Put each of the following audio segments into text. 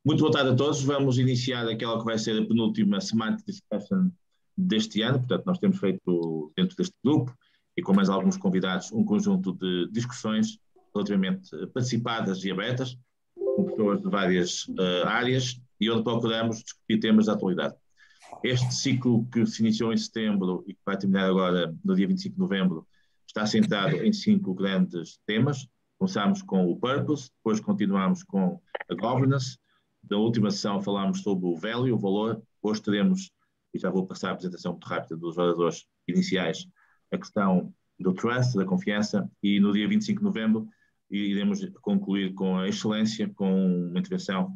Muito boa tarde a todos. Vamos iniciar aquela que vai ser a penúltima Semantic Discussion deste ano. Portanto, nós temos feito dentro deste grupo e com mais alguns convidados um conjunto de discussões relativamente participadas e abertas, com pessoas de várias áreas e onde procuramos discutir temas da atualidade. Este ciclo que se iniciou em setembro e que vai terminar agora no dia 25 de novembro está centrado em 5 grandes temas. Começámos com o purpose, depois continuámos com a governance. Da última sessão falámos sobre o value, o valor. Hoje teremos, e já vou passar a apresentação muito rápida dos oradores iniciais, a questão do trust, da confiança, e no dia 25 de novembro iremos concluir com a excelência, com uma intervenção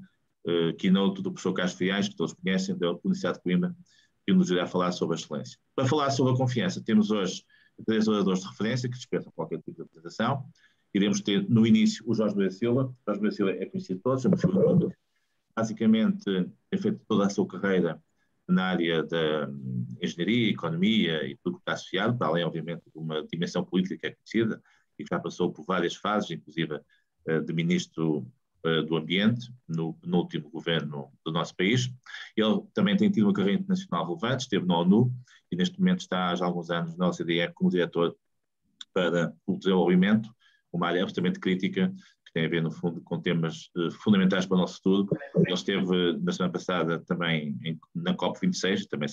keynote do professor Carlos Friais, que todos conhecem, da Universidade de Coimbra, que nos irá falar sobre a excelência. Para falar sobre a confiança, temos hoje 3 oradores de referência que dispensam qualquer tipo de apresentação. Iremos ter, no início, o Jorge Moreira Silva. O Jorge Moreira Silva é conhecido de todos, é uma figura pública. Basicamente, tem feito toda a sua carreira na área da engenharia, economia e tudo o que está associado, para além, obviamente, de uma dimensão política que é conhecida e que já passou por várias fases, inclusive de ministro do Ambiente, no último governo do nosso país. Ele também tem tido uma carreira internacional relevante, esteve na ONU e neste momento está já há alguns anos na OCDE como diretor para o desenvolvimento, uma área absolutamente crítica, que tem a ver, no fundo, com temas fundamentais para o nosso futuro. Ele esteve, na semana passada, também na COP26, também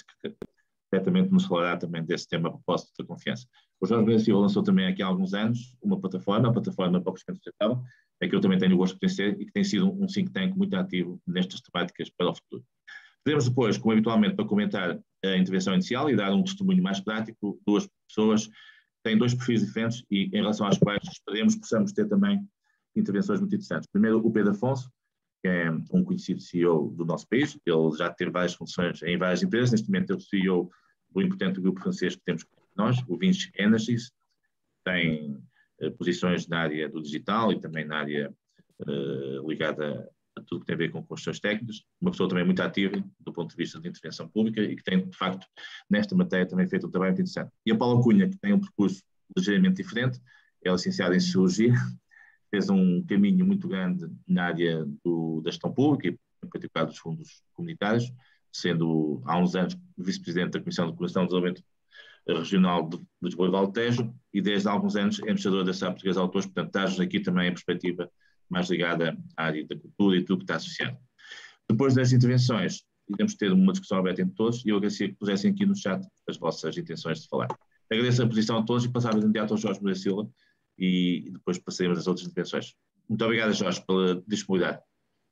certamente nos falará também desse tema a propósito da confiança. O Jorge Moreira Silva lançou também aqui há alguns anos uma plataforma, a plataforma para o crescimento sustentável, que eu também tenho o gosto de conhecer e que tem sido um think tank muito ativo nestas temáticas para o futuro. Teremos depois, como habitualmente, para comentar a intervenção inicial e dar um testemunho mais prático, 2 pessoas que têm 2 perfis diferentes e em relação às quais esperemos que possamos ter também intervenções muito interessantes. Primeiro, o Pedro Afonso, que é um conhecido CEO do nosso país. Ele já teve várias funções em várias empresas. Neste momento é o CEO do importante grupo francês que temos com nós, o Vinci Energies. Tem posições na área do digital e também na área ligada a tudo que tem a ver com questões técnicas. Uma pessoa também muito ativa do ponto de vista de intervenção pública e que tem, de facto, nesta matéria também feito um trabalho muito interessante. E a Paula Cunha, que tem um percurso ligeiramente diferente, é licenciada em Sociologia, fez um caminho muito grande na área da gestão pública e, em particular, dos fundos comunitários, sendo há uns anos vice-presidente da Comissão de Cooperação e Desenvolvimento Regional de Lisboa e Vale do Tejo e desde há alguns anos é embaixador da Associação Portuguesa de Autores, portanto traz aqui também a perspectiva mais ligada à área da cultura e tudo o que está associado. Depois das intervenções, iremos ter uma discussão aberta entre todos e eu agradecia que pusessem aqui no chat as vossas intenções de falar. Agradeço a posição a todos e passamos imediato ao Jorge Moreira Silva e depois passaremos às outras intervenções. Muito obrigado, Jorge, pela disponibilidade.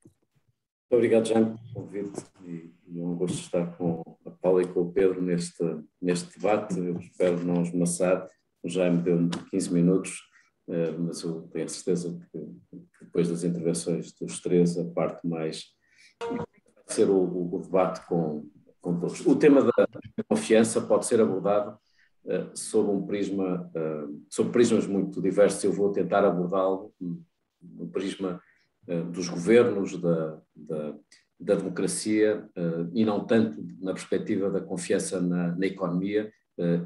Muito obrigado, Jaime, pelo convite e é um gosto estar com a Paula e com o Pedro neste debate. Eu espero não esmaçar. O Jaime deu-me 15 minutos, mas eu tenho a certeza que depois das intervenções dos 3, a parte mais vai ser o debate com todos. O tema da confiança pode ser abordado sob um prisma, sob prismas muito diversos. Eu vou tentar abordá-lo no prisma dos governos, da democracia e não tanto na perspectiva da confiança na economia.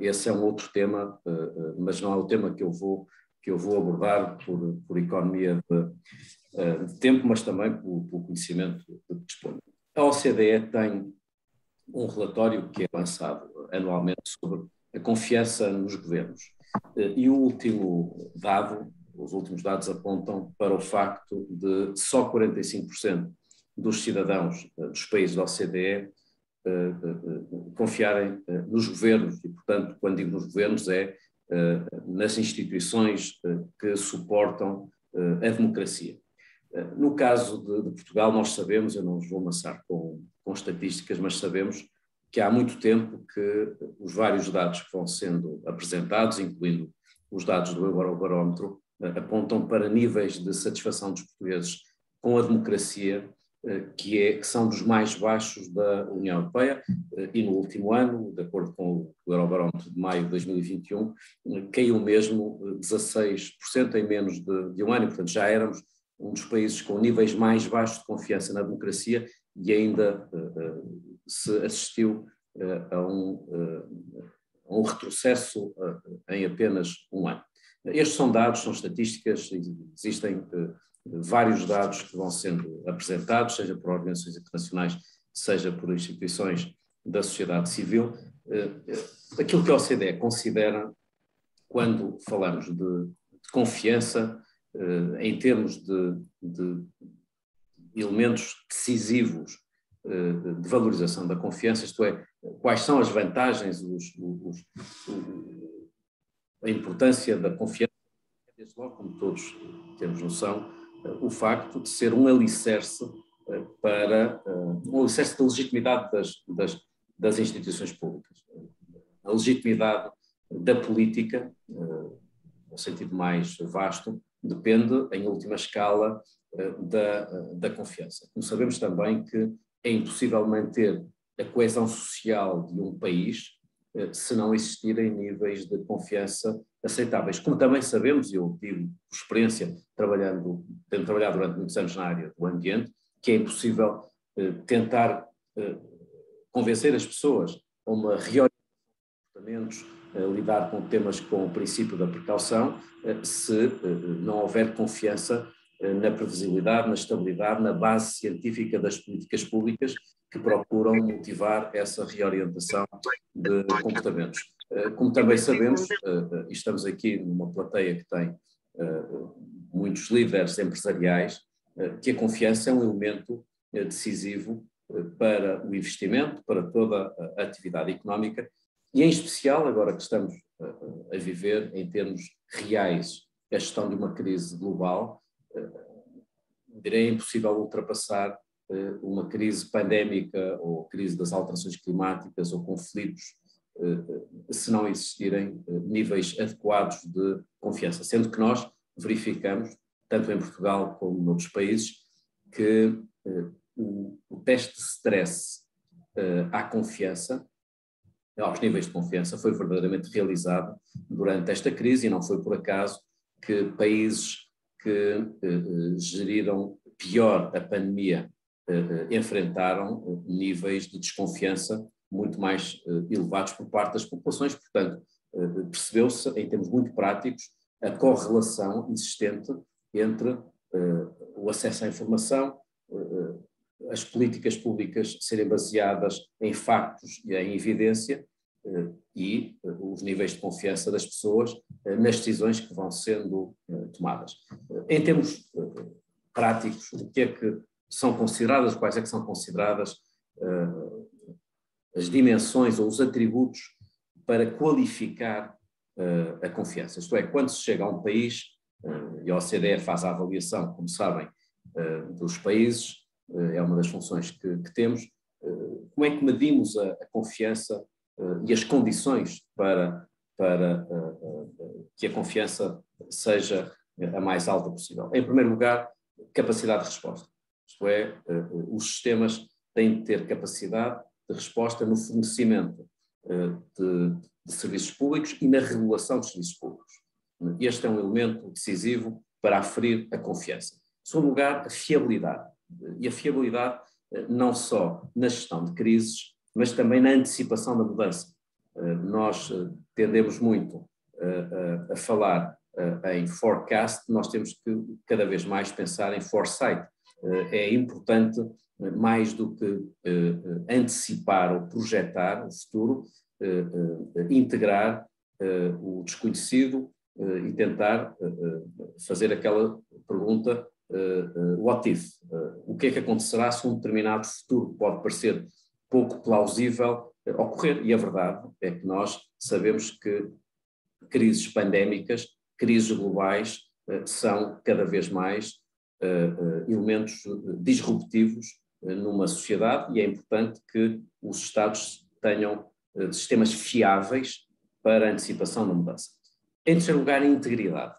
Esse é um outro tema, mas não é o tema que eu vou abordar por economia de tempo, mas também pelo conhecimento que disponho. A OCDE tem um relatório que é lançado anualmente sobre a confiança nos governos. E o último dado, os últimos dados apontam para o facto de só 45% dos cidadãos dos países da OCDE confiarem nos governos e, portanto, quando digo nos governos é nas instituições que suportam a democracia. No caso de Portugal, nós sabemos, eu não os vou amassar com estatísticas, mas sabemos que há muito tempo que os vários dados que vão sendo apresentados, incluindo os dados do Eurobarómetro, apontam para níveis de satisfação dos portugueses com a democracia que são dos mais baixos da União Europeia e no último ano, de acordo com o Eurobarómetro de maio de 2021, caiu mesmo 16% em menos de um ano, e, portanto já éramos um dos países com níveis mais baixos de confiança na democracia e ainda se assistiu a um retrocesso em apenas um ano. Estes são dados, são estatísticas, existem vários dados que vão sendo apresentados, seja por organizações internacionais, seja por instituições da sociedade civil. Aquilo que a OCDE considera, quando falamos de confiança, em termos de elementos decisivos de valorização da confiança, isto é, quais são as vantagens, a importância da confiança, desde logo, como todos temos noção, o facto de ser um alicerce um alicerce da legitimidade das instituições públicas. A legitimidade da política, no sentido mais vasto, depende, em última escala, da confiança. Como sabemos também que é impossível manter a coesão social de um país se não existirem níveis de confiança aceitáveis. Como também sabemos, e eu digo por experiência, tendo trabalhado durante muitos anos na área do ambiente, que é impossível tentar convencer as pessoas a uma reorientação de comportamentos, lidar com temas com o princípio da precaução, se não houver confiança na previsibilidade, na estabilidade, na base científica das políticas públicas que procuram motivar essa reorientação de comportamentos. Como também sabemos, e estamos aqui numa plateia que tem muitos líderes empresariais, que a confiança é um elemento decisivo para o investimento, para toda a atividade económica, e em especial, agora que estamos a viver em termos reais a gestão de uma crise global, direi impossível ultrapassar uma crise pandémica ou crise das alterações climáticas ou conflitos se não existirem níveis adequados de confiança, sendo que nós verificamos, tanto em Portugal como noutros países, que o teste de stress à confiança, aos níveis de confiança, foi verdadeiramente realizado durante esta crise, e não foi por acaso que países que geriram pior a pandemia enfrentaram níveis de desconfiança muito mais elevados por parte das populações. Portanto, percebeu-se, em termos muito práticos, a correlação existente entre o acesso à informação, as políticas públicas serem baseadas em factos e em evidência, e os níveis de confiança das pessoas nas decisões que vão sendo tomadas. Em termos práticos, o que é que são consideradas, quais é que são consideradas as dimensões ou os atributos para qualificar a confiança? Isto é, quando se chega a um país, e a OCDE faz a avaliação, como sabem, dos países, é uma das funções que temos, como é que medimos a confiança e as condições para que a confiança seja a mais alta possível? Em primeiro lugar, capacidade de resposta. Isto é, os sistemas têm de ter capacidade de resposta no fornecimento de serviços públicos e na regulação dos serviços públicos. Este é um elemento decisivo para aferir a confiança. Em segundo lugar, a fiabilidade. E a fiabilidade não só na gestão de crises, mas também na antecipação da mudança. Nós tendemos muito a falar em forecast, nós temos que cada vez mais pensar em foresight. É importante, mais do que antecipar ou projetar o futuro, integrar o desconhecido e tentar fazer aquela pergunta what if? O que é que acontecerá se um determinado futuro pode parecer pouco plausível ocorrer? E a verdade é que nós sabemos que crises pandémicas, crises globais, são cada vez mais elementos disruptivos numa sociedade, e é importante que os Estados tenham sistemas fiáveis para a antecipação da mudança. Em terceiro lugar, a integridade.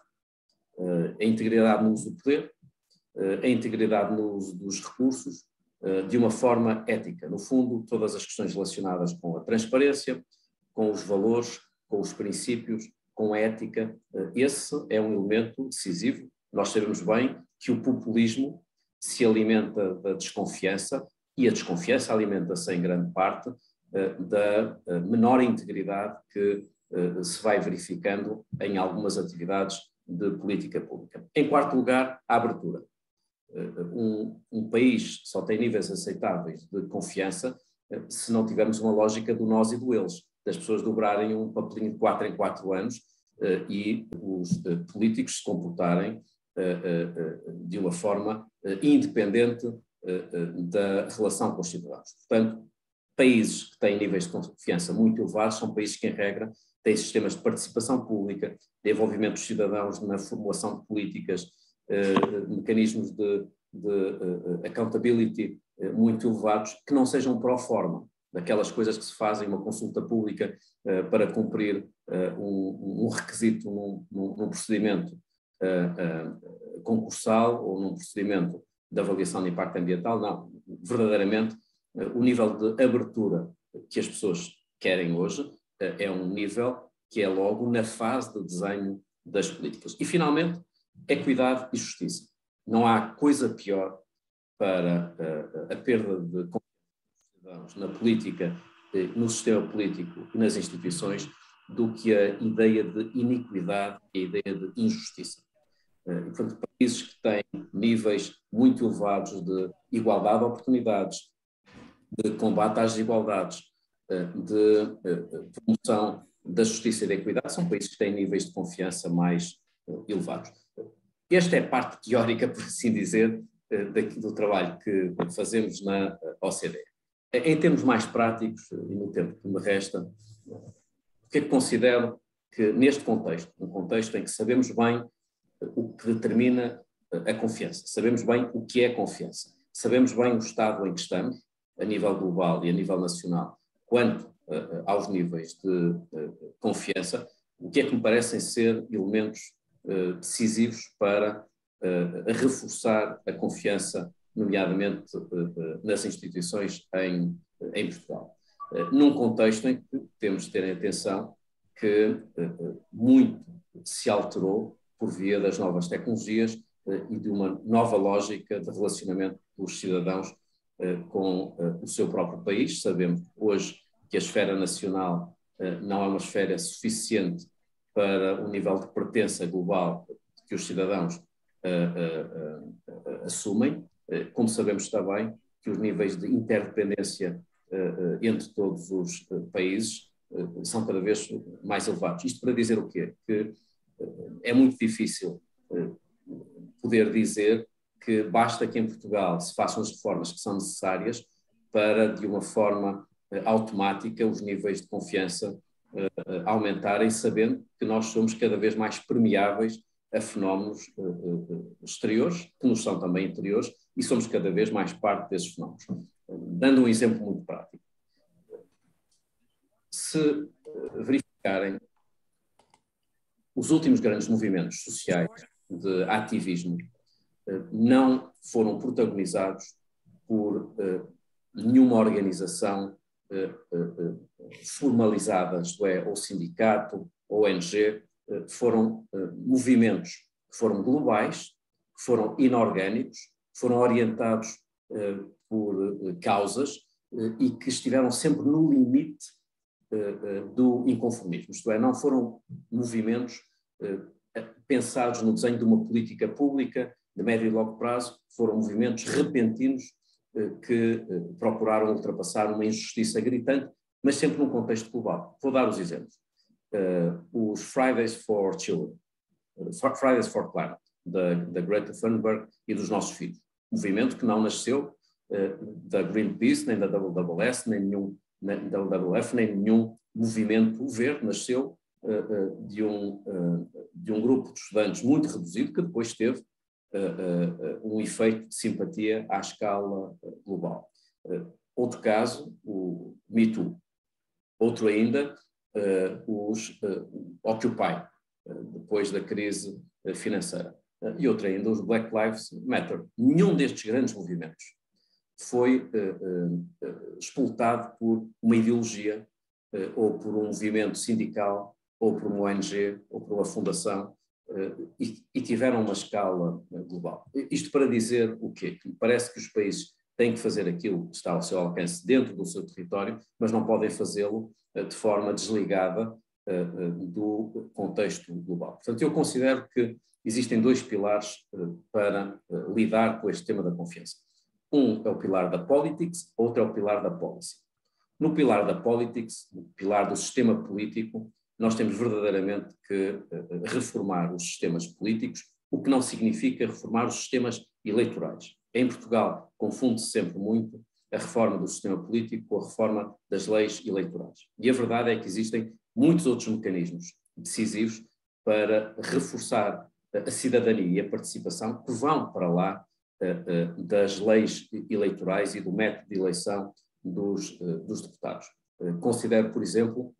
A integridade no uso do poder, a integridade no uso dos recursos, de uma forma ética. No fundo, todas as questões relacionadas com a transparência, com os valores, com os princípios, com a ética, esse é um elemento decisivo. Nós sabemos bem que o populismo se alimenta da desconfiança, e a desconfiança alimenta-se em grande parte da menor integridade que se vai verificando em algumas atividades de política pública. Em quarto lugar, a abertura. um país só tem níveis aceitáveis de confiança se não tivermos uma lógica do nós e do eles, das pessoas dobrarem um papelinho de 4 em 4 anos e os políticos se comportarem de uma forma independente da relação com os cidadãos. Portanto, países que têm níveis de confiança muito elevados são países que, em regra, têm sistemas de participação pública, de envolvimento dos cidadãos na formulação de políticas, mecanismos de accountability muito elevados, que não sejam pro forma, daquelas coisas que se fazem uma consulta pública para cumprir um requisito num procedimento concursal ou num procedimento de avaliação de impacto ambiental. Não, verdadeiramente o nível de abertura que as pessoas querem hoje é um nível que é logo na fase de desenho das políticas. E, finalmente, equidade e justiça. Não há coisa pior para a perda de confiança dos cidadãos na política, no sistema político e nas instituições do que a ideia de iniquidade e a ideia de injustiça. E, portanto, países que têm níveis muito elevados de igualdade de oportunidades, de combate às desigualdades, de promoção da justiça e da equidade, são países que têm níveis de confiança mais elevados. Esta é a parte teórica, por assim dizer, do trabalho que fazemos na OCDE. Em termos mais práticos, e no tempo que me resta, o que é que considero que neste contexto, um contexto em que sabemos bem o que determina a confiança, sabemos bem o que é confiança, sabemos bem o estado em que estamos, a nível global e a nível nacional, quanto aos níveis de confiança, o que é que me parecem ser elementos decisivos para reforçar a confiança, nomeadamente nas instituições em Portugal. Num contexto em que temos de ter atenção que muito se alterou por via das novas tecnologias e de uma nova lógica de relacionamento dos cidadãos com o seu próprio país. Sabemos hoje que a esfera nacional não é uma esfera suficiente para o nível de pertença global que os cidadãos assumem, como sabemos também que os níveis de interdependência entre todos os países são cada vez mais elevados. Isto para dizer o quê? Que é muito difícil poder dizer que basta que em Portugal se façam as reformas que são necessárias para, de uma forma automática, os níveis de confiança aumentarem, sabendo que nós somos cada vez mais permeáveis a fenómenos exteriores, que nos são também interiores, e somos cada vez mais parte desses fenómenos. Dando um exemplo muito prático. Se verificarem os últimos grandes movimentos sociais de ativismo, não foram protagonizados por nenhuma organização formalizada, isto é, ou sindicato, ou ONG, foram movimentos que foram globais, que foram inorgânicos, foram orientados por causas e que estiveram sempre no limite do inconformismo, isto é, não foram movimentos pensados no desenho de uma política pública de médio e longo prazo, foram movimentos repentinos que procuraram ultrapassar uma injustiça gritante, mas sempre num contexto global. Vou dar os exemplos. Os Fridays for Children, Fridays for Climate, da Greta Thunberg e dos nossos filhos. Movimento que não nasceu da Greenpeace, nem da WWF, nem da WWF, nem nenhum movimento verde, nasceu de um grupo de estudantes muito reduzido que depois teve um efeito de simpatia à escala global. Outro caso, o Me Too. Outro ainda, os Occupy, depois da crise financeira. E outro ainda, os Black Lives Matter. Nenhum destes grandes movimentos foi expultado por uma ideologia ou por um movimento sindical ou por uma ONG ou por uma fundação e tiveram uma escala global. Isto para dizer o quê? Que me parece que os países têm que fazer aquilo que está ao seu alcance dentro do seu território, mas não podem fazê-lo de forma desligada do contexto global. Portanto, eu considero que existem dois pilares para lidar com este tema da confiança. Um é o pilar da politics, outro é o pilar da policy. No pilar da politics, no pilar do sistema político, nós temos verdadeiramente que reformar os sistemas políticos, o que não significa reformar os sistemas eleitorais. Em Portugal, confunde-se sempre muito a reforma do sistema político com a reforma das leis eleitorais. E a verdade é que existem muitos outros mecanismos decisivos para reforçar a cidadania e a participação que vão para lá das leis eleitorais e do método de eleição dos deputados. Considero, por exemplo,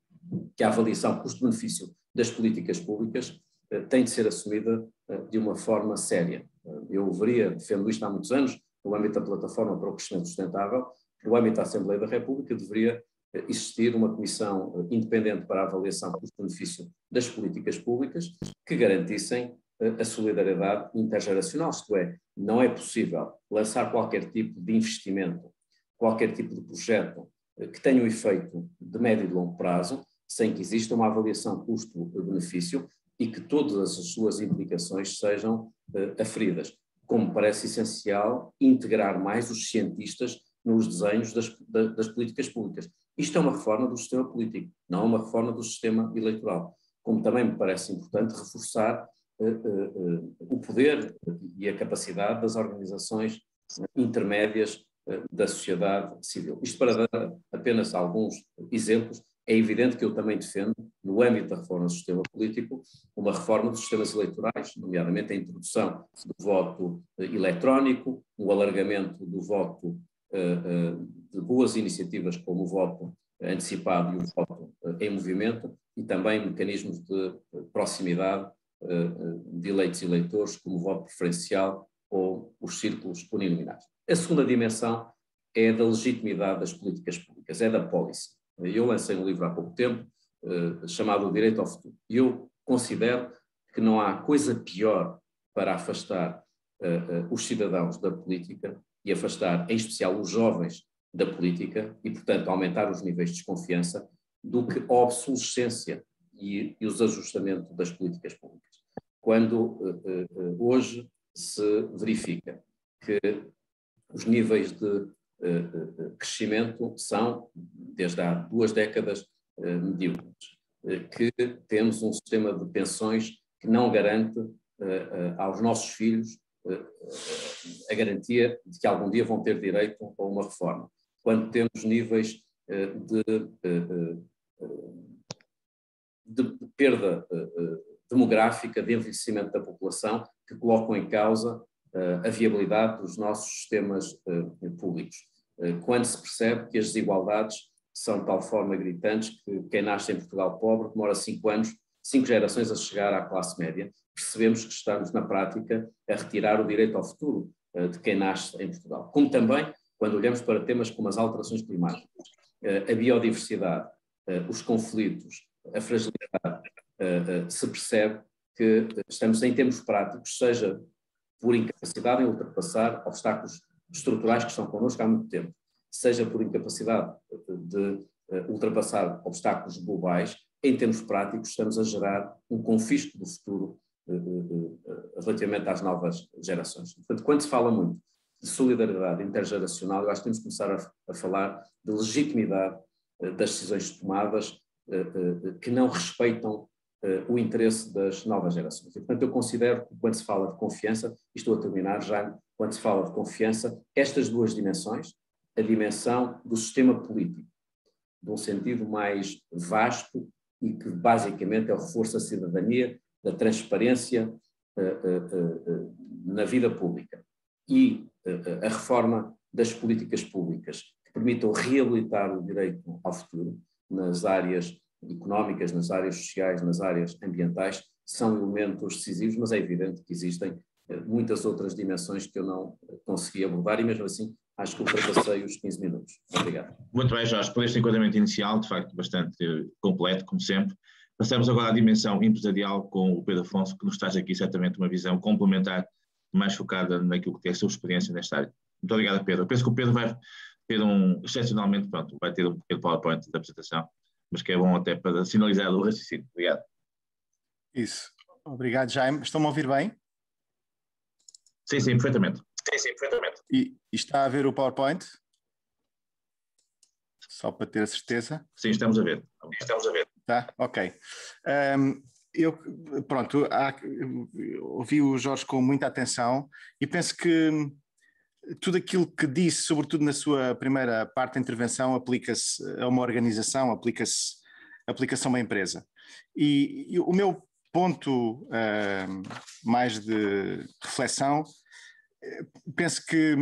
que a avaliação custo-benefício das políticas públicas tem de ser assumida de uma forma séria. Eu defendo isto há muitos anos, no âmbito da Plataforma para o Crescimento Sustentável, no âmbito da Assembleia da República deveria existir uma comissão independente para a avaliação custo-benefício das políticas públicas que garantissem a solidariedade intergeracional, isto é, não é possível lançar qualquer tipo de investimento, qualquer tipo de projeto que tenha um efeito de médio e longo prazo, sem que exista uma avaliação custo-benefício e que todas as suas implicações sejam aferidas. Como parece essencial integrar mais os cientistas nos desenhos das políticas públicas. Isto é uma reforma do sistema político, não é uma reforma do sistema eleitoral. Como também me parece importante reforçar o poder e a capacidade das organizações intermédias da sociedade civil. Isto para dar apenas alguns exemplos. É evidente que eu também defendo, no âmbito da reforma do sistema político, uma reforma dos sistemas eleitorais, nomeadamente a introdução do voto eletrónico, o alargamento do voto de boas iniciativas como o voto antecipado e o voto em movimento e também mecanismos de proximidade de eleitos e eleitores como o voto preferencial ou os círculos uninominais. A segunda dimensão é da legitimidade das políticas públicas, é da policy. Eu lancei um livro há pouco tempo chamado O Direito ao Futuro e eu considero que não há coisa pior para afastar os cidadãos da política e afastar, em especial, os jovens da política e, portanto, aumentar os níveis de desconfiança do que a obsolescência e o desajustamento das políticas públicas. Quando hoje se verifica que os níveis de crescimento são, desde há 2 décadas, medíocres, que temos um sistema de pensões que não garante aos nossos filhos a garantia de que algum dia vão ter direito a uma reforma. Quando temos níveis de perda demográfica, de envelhecimento da população, que colocam em causa a viabilidade dos nossos sistemas públicos. Quando se percebe que as desigualdades são de tal forma gritantes que quem nasce em Portugal pobre demora 5 anos, 5 gerações a chegar à classe média, percebemos que estamos, na prática, a retirar o direito ao futuro de quem nasce em Portugal. Como também, quando olhamos para temas como as alterações climáticas, a biodiversidade, os conflitos, a fragilidade, se percebe que estamos, em termos práticos, seja por incapacidade em ultrapassar obstáculos estruturais que estão connosco há muito tempo, seja por incapacidade de ultrapassar obstáculos globais, em termos práticos estamos a gerar um confisco do futuro relativamente às novas gerações. Portanto, quando se fala muito de solidariedade intergeracional, eu acho que temos que começar a falar de legitimidade das decisões tomadas que não respeitam o interesse das novas gerações. E, portanto, eu considero que quando se fala de confiança, e estou a terminar já, quando se fala de confiança, estas 2 dimensões, a dimensão do sistema político, de um sentido mais vasto e que basicamente é o reforço da cidadania, da transparência na vida pública e a reforma das políticas públicas que permitam reabilitar o direito ao futuro nas áreas económicas, nas áreas sociais, nas áreas ambientais, são elementos decisivos, mas é evidente que existem muitas outras dimensões que eu não consegui abordar e mesmo assim acho que ultrapassei os 15 minutos. Obrigado. Muito bem, Jorge, por este enquadramento inicial, de facto bastante completo, como sempre. Passamos agora à dimensão empresarial com o Pedro Afonso, que nos traz aqui certamente uma visão complementar, mais focada naquilo que é a sua experiência nesta área. Muito obrigado, Pedro. Eu penso que o Pedro vai ter excepcionalmente, vai ter um pequeno PowerPoint da apresentação, mas que é bom até para sinalizar o raciocínio. Obrigado. Isso. Obrigado, Jaime. Estão-me a ouvir bem? Sim, sim, perfeitamente. Sim, sim, perfeitamente. E está a ver o PowerPoint? Só para ter a certeza. Sim, estamos a ver. Estamos a ver. Tá? Ok. Pronto, ouvi o Jorge com muita atenção e penso que tudo aquilo que disse, sobretudo na sua primeira parte da intervenção, aplica-se a uma organização, aplica-se a uma empresa. E o meu ponto mais de reflexão, penso que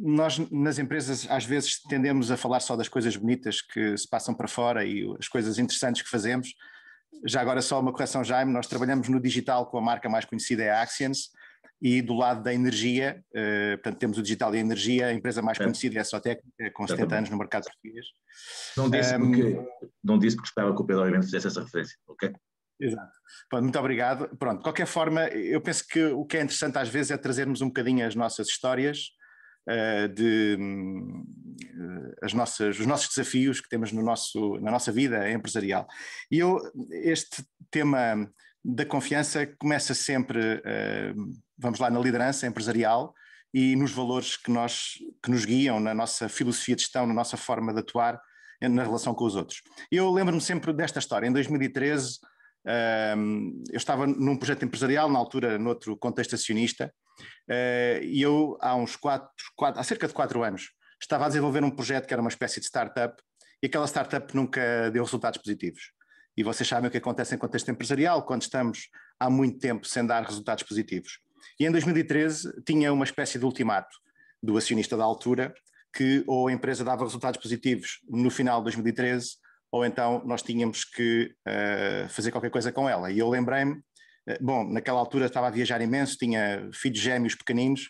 nós nas empresas às vezes tendemos a falar só das coisas bonitas que se passam para fora e as coisas interessantes que fazemos. Já agora só uma correção, Jaime, nós trabalhamos no digital com a marca mais conhecida é a Axians, e do lado da energia, portanto temos o digital e a energia, a empresa mais conhecida é a Sotec, com 70 anos no mercado português. Não disse porque estava que o Pedro obviamente fizesse essa referência, ok? Exato. Pronto, muito obrigado. Pronto, de qualquer forma, eu penso que o que é interessante às vezes é trazermos um bocadinho as nossas histórias, os nossos desafios que temos na nossa vida empresarial. E este tema da confiança começa sempre, vamos lá, na liderança empresarial e nos valores que nos guiam na nossa filosofia de gestão, na nossa forma de atuar na relação com os outros. Eu lembro-me sempre desta história. Em 2013, eu estava num projeto empresarial, na altura noutro contexto acionista, e eu há cerca de 4 anos estava a desenvolver um projeto que era uma espécie de startup, e aquela startup nunca deu resultados positivos. E vocês sabem o que acontece em contexto empresarial quando estamos há muito tempo sem dar resultados positivos. E em 2013 tinha uma espécie de ultimato do acionista da altura, que ou a empresa dava resultados positivos no final de 2013, ou então nós tínhamos que fazer qualquer coisa com ela. E eu lembrei-me, naquela altura estava a viajar imenso, tinha filhos gêmeos pequeninos,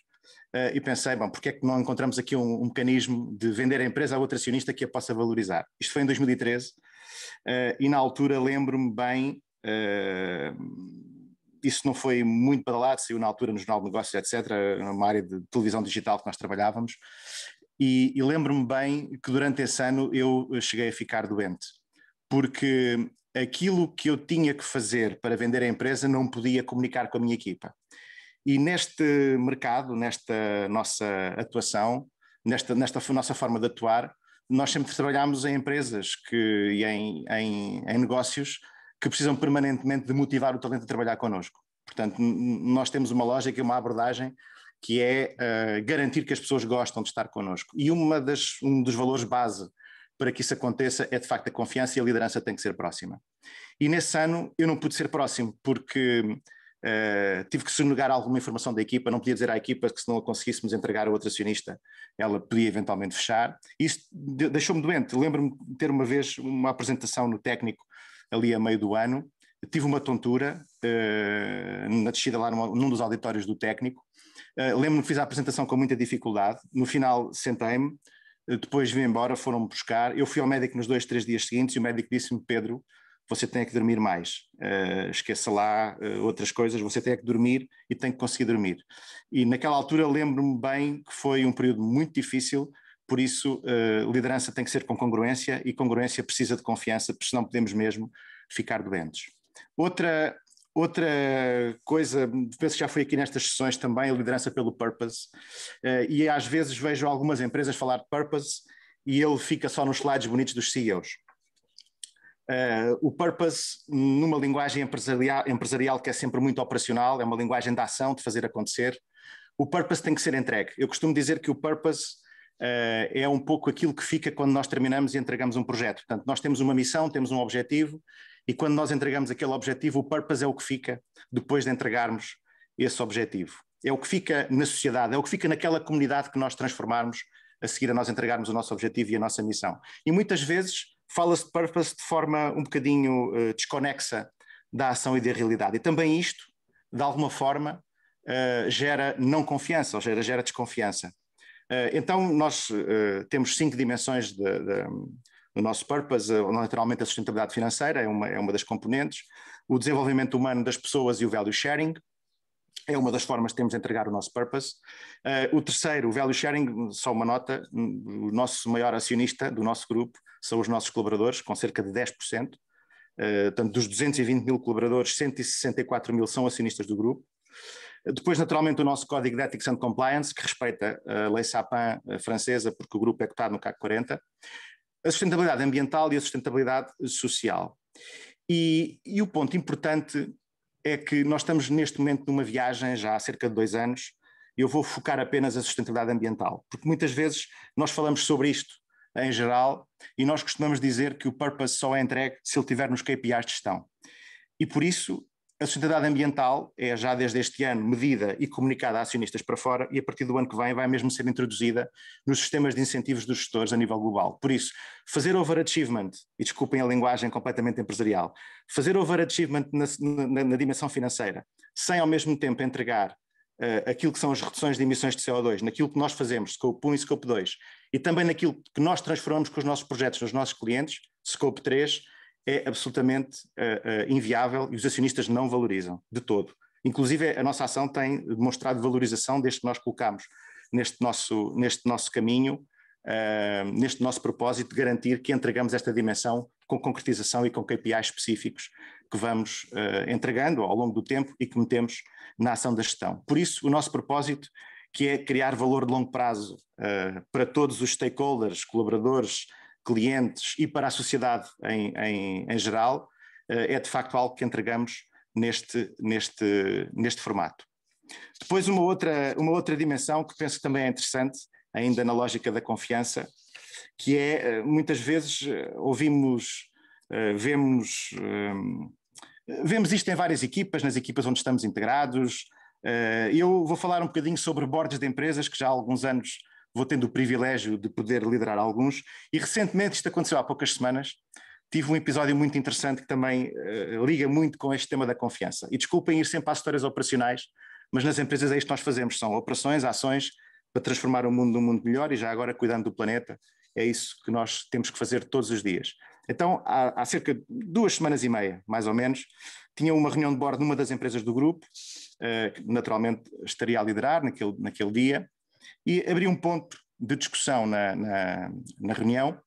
e pensei, porque é que não encontramos aqui um mecanismo de vender a empresa a outro acionista que a possa valorizar? Isto foi em 2013, e na altura lembro-me bem, isso não foi muito badalado, saiu na altura no Jornal de Negócios, etc., numa área de televisão digital que nós trabalhávamos, e lembro-me bem que durante esse ano eu cheguei a ficar doente, porque aquilo que eu tinha que fazer para vender a empresa não podia comunicar com a minha equipa. E neste mercado, nesta nossa atuação, nesta nossa forma de atuar, nós sempre trabalhamos em empresas e em negócios que precisam permanentemente de motivar o talento a trabalhar connosco. Portanto, nós temos uma lógica e uma abordagem que é garantir que as pessoas gostam de estar connosco. E um dos valores base para que isso aconteça é de facto a confiança, e a liderança tem que ser próxima. E nesse ano eu não pude ser próximo porque tive que sonegar alguma informação da equipa, não podia dizer à equipa que se não a conseguíssemos entregar a outro acionista, ela podia eventualmente fechar. Isso deixou-me doente. Lembro-me de ter uma vez uma apresentação no técnico ali a meio do ano, tive uma tontura na descida lá num dos auditórios do técnico. Lembro-me que fiz a apresentação com muita dificuldade, no final sentei-me, depois vim embora, foram-me buscar, eu fui ao médico nos 2, 3 dias seguintes e o médico disse-me: Pedro, você tem que dormir mais, esqueça lá outras coisas, você tem que dormir e tem que conseguir dormir. E naquela altura lembro-me bem que foi um período muito difícil, por isso liderança tem que ser com congruência, e congruência precisa de confiança, porque senão podemos mesmo ficar doentes. Outra coisa, penso que já foi aqui nestas sessões também, a liderança pelo purpose, e às vezes vejo algumas empresas falar de purpose e ele fica só nos slides bonitos dos CEOs. O purpose, numa linguagem empresarial que é sempre muito operacional, é uma linguagem de ação, de fazer acontecer, o purpose tem que ser entregue. Eu costumo dizer que o purpose é um pouco aquilo que fica quando nós terminamos e entregamos um projeto. Portanto, nós temos uma missão, temos um objetivo, e quando nós entregamos aquele objetivo, o purpose é o que fica depois de entregarmos esse objetivo. É o que fica na sociedade, é o que fica naquela comunidade que nós transformarmos a seguir a nós entregarmos o nosso objetivo e a nossa missão. E muitas vezes fala-se de purpose de forma um bocadinho desconexa da ação e da realidade. E também isto, de alguma forma, gera não confiança, ou gera desconfiança. Então nós temos 5 dimensões do nosso purpose. Naturalmente a sustentabilidade financeira é uma das componentes, o desenvolvimento humano das pessoas e o value sharing, É uma das formas que temos de entregar o nosso purpose. O terceiro, o value sharing, só uma nota, o nosso maior acionista do nosso grupo são os nossos colaboradores, com cerca de 10%. Portanto, dos 220 mil colaboradores, 164 mil são acionistas do grupo. Depois, naturalmente, o nosso Código de Ethics and Compliance, que respeita a lei Sapin francesa, porque o grupo é cotado no CAC 40. A sustentabilidade ambiental e a sustentabilidade social. E o ponto importante é que nós estamos neste momento numa viagem já há cerca de 2 anos, e eu vou focar apenas a sustentabilidade ambiental, porque muitas vezes nós falamos sobre isto em geral e nós costumamos dizer que o purpose só é entregue se ele tiver nos KPIs de gestão. E por isso a sustentabilidade ambiental é já desde este ano medida e comunicada a acionistas para fora, e a partir do ano que vem vai mesmo ser introduzida nos sistemas de incentivos dos gestores a nível global. Por isso, fazer overachievement, e desculpem a linguagem completamente empresarial, fazer overachievement na dimensão financeira, sem ao mesmo tempo entregar aquilo que são as reduções de emissões de CO2, naquilo que nós fazemos, Scope 1 e Scope 2, e também naquilo que nós transformamos com os nossos projetos nos nossos clientes, Scope 3, é absolutamente inviável, e os acionistas não valorizam de todo. Inclusive a nossa ação tem demonstrado valorização desde que nós colocamos neste nosso caminho, neste nosso propósito de garantir que entregamos esta dimensão com concretização e com KPIs específicos que vamos entregando ao longo do tempo e que metemos na ação da gestão. Por isso, o nosso propósito, que é criar valor de longo prazo para todos os stakeholders, colaboradores, clientes e para a sociedade em geral, é de facto algo que entregamos neste formato. Depois uma outra dimensão que penso que também é interessante, ainda na lógica da confiança, que é muitas vezes vemos isto em várias equipas, nas equipas onde estamos integrados. Eu vou falar um bocadinho sobre boards de empresas, que já há alguns anos vou tendo o privilégio de poder liderar alguns, e recentemente, isto aconteceu há poucas semanas, tive um episódio muito interessante que também liga muito com este tema da confiança. E desculpem ir sempre às histórias operacionais, mas nas empresas é isto que nós fazemos, são operações, ações para transformar o mundo num mundo melhor, e já agora cuidando do planeta, é isso que nós temos que fazer todos os dias. Então, há cerca de 2 semanas e meia, mais ou menos, tinha uma reunião de bordo numa das empresas do grupo, que naturalmente estaria a liderar naquele dia, e abri um ponto de discussão na reunião,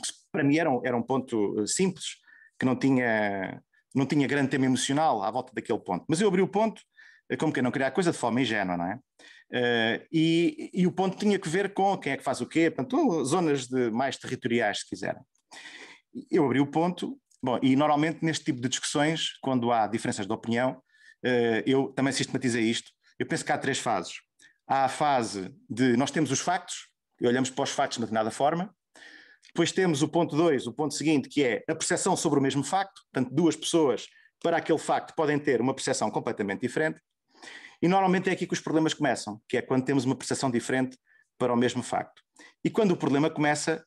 que para mim era um ponto simples, que não tinha grande tema emocional à volta daquele ponto. Mas eu abri o ponto, como quem não queria a coisa, de forma ingênua, não é? E o ponto tinha que ver com quem é que faz o quê, portanto, zonas mais territoriais, se quiserem. Eu abri o ponto, bom, e normalmente neste tipo de discussões, quando há diferenças de opinião, eu também sistematizei isto. Eu penso que há 3 fases. Há a fase de nós temos os factos, e olhamos para os factos de uma determinada forma. Depois temos o ponto 2, o ponto seguinte, que é a percepção sobre o mesmo facto. Portanto, 2 pessoas para aquele facto podem ter uma percepção completamente diferente. E normalmente é aqui que os problemas começam, que é quando temos uma percepção diferente para o mesmo facto. E quando o problema começa,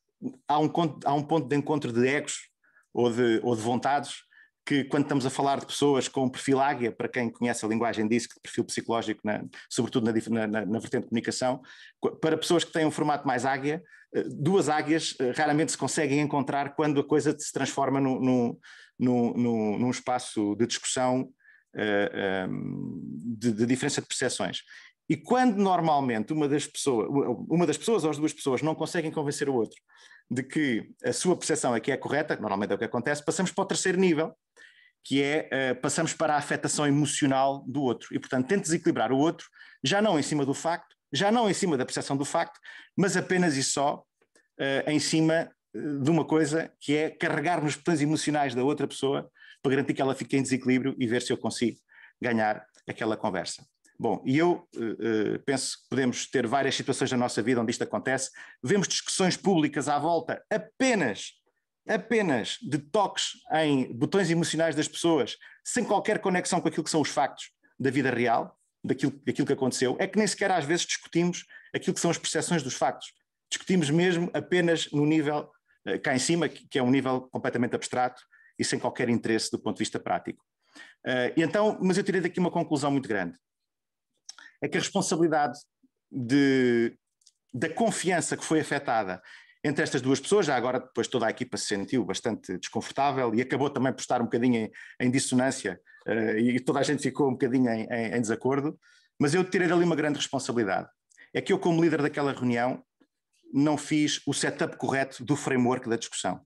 há um ponto de encontro de egos ou de vontades, que quando estamos a falar de pessoas com um perfil águia, para quem conhece a linguagem disso, de perfil psicológico, sobretudo na vertente de comunicação, para pessoas que têm um formato mais águia, 2 águias raramente se conseguem encontrar quando a coisa se transforma num espaço de discussão de diferença de percepções. E quando normalmente uma das pessoas ou as 2 pessoas não conseguem convencer o outro de que a sua percepção é que é correta, normalmente é o que acontece, passamos para o 3º nível, que é passamos para a afetação emocional do outro. E, portanto, tento desequilibrar o outro, já não em cima do facto, já não em cima da percepção do facto, mas apenas e só em cima de uma coisa que é carregar nos botões emocionais da outra pessoa para garantir que ela fique em desequilíbrio e ver se eu consigo ganhar aquela conversa. Bom, e eu penso que podemos ter várias situações na nossa vida onde isto acontece. Vemos discussões públicas à volta apenas de toques em botões emocionais das pessoas, sem qualquer conexão com aquilo que são os factos da vida real, daquilo que aconteceu. É que nem sequer às vezes discutimos aquilo que são as percepções dos factos. Discutimos mesmo apenas no nível cá em cima, que é um nível completamente abstrato e sem qualquer interesse do ponto de vista prático. Mas eu tirei daqui uma conclusão muito grande. É que a responsabilidade da confiança que foi afetada entre estas duas pessoas. Já agora depois toda a equipa se sentiu bastante desconfortável e acabou também por estar um bocadinho em dissonância e toda a gente ficou um bocadinho em desacordo, mas eu tirei dali uma grande responsabilidade. É que eu, como líder daquela reunião, não fiz o setup correto do framework da discussão.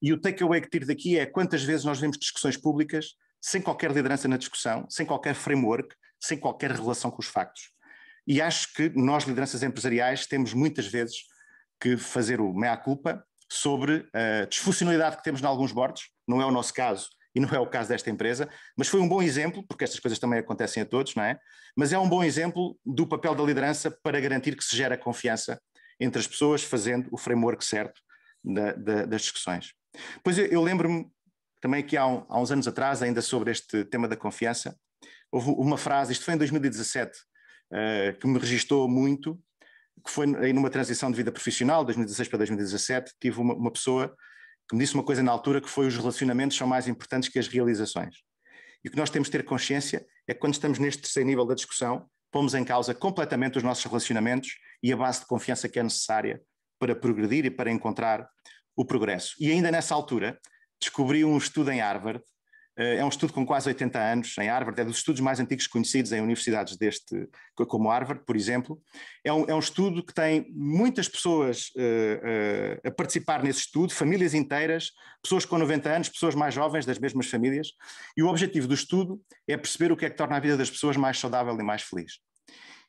E o takeaway que tiro daqui é quantas vezes nós vemos discussões públicas sem qualquer liderança na discussão, sem qualquer framework, sem qualquer relação com os factos. E acho que nós, lideranças empresariais, temos muitas vezes que fazer o mea-culpa sobre a disfuncionalidade que temos em alguns boards. Não é o nosso caso e não é o caso desta empresa, mas foi um bom exemplo, porque estas coisas também acontecem a todos, não é? Mas é um bom exemplo do papel da liderança para garantir que se gera confiança entre as pessoas, fazendo o framework certo das discussões. Pois eu lembro-me também que há uns anos atrás, ainda sobre este tema da confiança, houve uma frase, isto foi em 2017, que me registou muito, que foi aí numa transição de vida profissional, 2016 para 2017, tive uma pessoa que me disse uma coisa na altura, que foi: os relacionamentos são mais importantes que as realizações. E o que nós temos de ter consciência é que quando estamos neste terceiro nível da discussão, pomos em causa completamente os nossos relacionamentos e a base de confiança que é necessária para progredir e para encontrar o progresso. E ainda nessa altura descobri um estudo em Harvard, é um estudo com quase 80 anos em Harvard, é dos estudos mais antigos conhecidos em universidades como Harvard, por exemplo. É um estudo que tem muitas pessoas a participar nesse estudo, famílias inteiras, pessoas com 90 anos, pessoas mais jovens das mesmas famílias, e o objetivo do estudo é perceber o que é que torna a vida das pessoas mais saudável e mais feliz.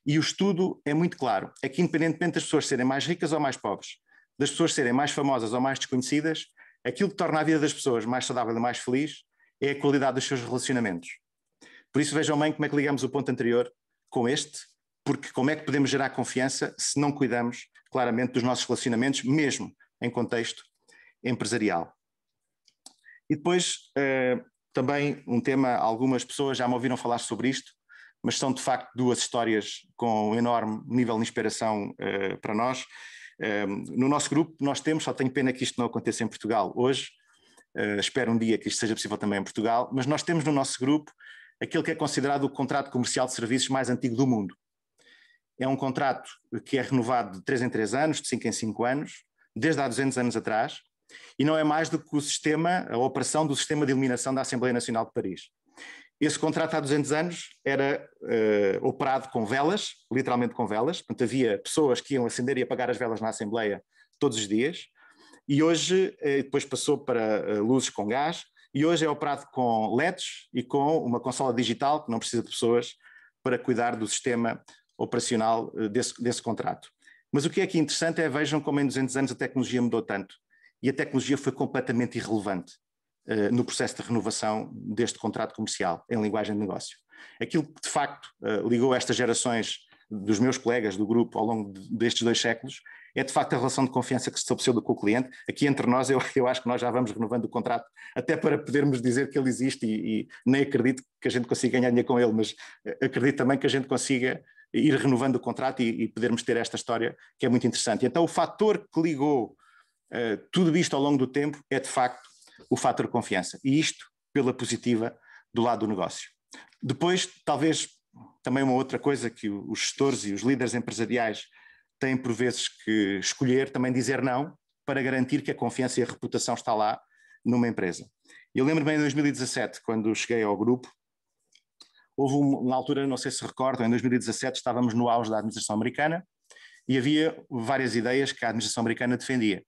E o estudo é muito claro, é que independentemente das pessoas serem mais ricas ou mais pobres, das pessoas serem mais famosas ou mais desconhecidas, aquilo que torna a vida das pessoas mais saudável e mais feliz é a qualidade dos seus relacionamentos. Por isso vejam bem como é que ligamos o ponto anterior com este, porque como é que podemos gerar confiança se não cuidamos claramente dos nossos relacionamentos, mesmo em contexto empresarial. E depois também um tema, algumas pessoas já me ouviram falar sobre isto, mas são de facto duas histórias com um enorme nível de inspiração para nós. No nosso grupo nós temos, só tenho pena que isto não aconteça em Portugal hoje, espero um dia que isto seja possível também em Portugal, mas nós temos no nosso grupo aquele que é considerado o contrato comercial de serviços mais antigo do mundo. É um contrato que é renovado de 3 em 3 anos, de 5 em 5 anos, desde há 200 anos atrás, e não é mais do que a operação do sistema de iluminação da Assembleia Nacional de Paris. Esse contrato há 200 anos era operado com velas, literalmente com velas, portanto havia pessoas que iam acender e apagar as velas na Assembleia todos os dias, e hoje depois passou para luzes com gás, e hoje é operado com LEDs e com uma consola digital que não precisa de pessoas para cuidar do sistema operacional desse contrato. Mas o que é aqui interessante é, vejam como em 200 anos a tecnologia mudou tanto, e a tecnologia foi completamente irrelevante no processo de renovação deste contrato comercial, em linguagem de negócio. Aquilo que de facto ligou estas gerações dos meus colegas do grupo ao longo destes 2 séculos é de facto a relação de confiança que se estabeleceu com o cliente. Aqui entre nós eu acho que nós já vamos renovando o contrato até para podermos dizer que ele existe, e nem acredito que a gente consiga ganhar dinheiro com ele, mas acredito também que a gente consiga ir renovando o contrato e podermos ter esta história que é muito interessante. E então o fator que ligou tudo isto ao longo do tempo é de facto o fator confiança, e isto pela positiva do lado do negócio. Depois, talvez também uma outra coisa que os gestores e os líderes empresariais têm por vezes que escolher, também dizer não, para garantir que a confiança e a reputação está lá numa empresa. Eu lembro bem em 2017, quando cheguei ao grupo, houve uma altura, não sei se recordam, em 2017 estávamos no auge da administração americana e havia várias ideias que a administração americana defendia.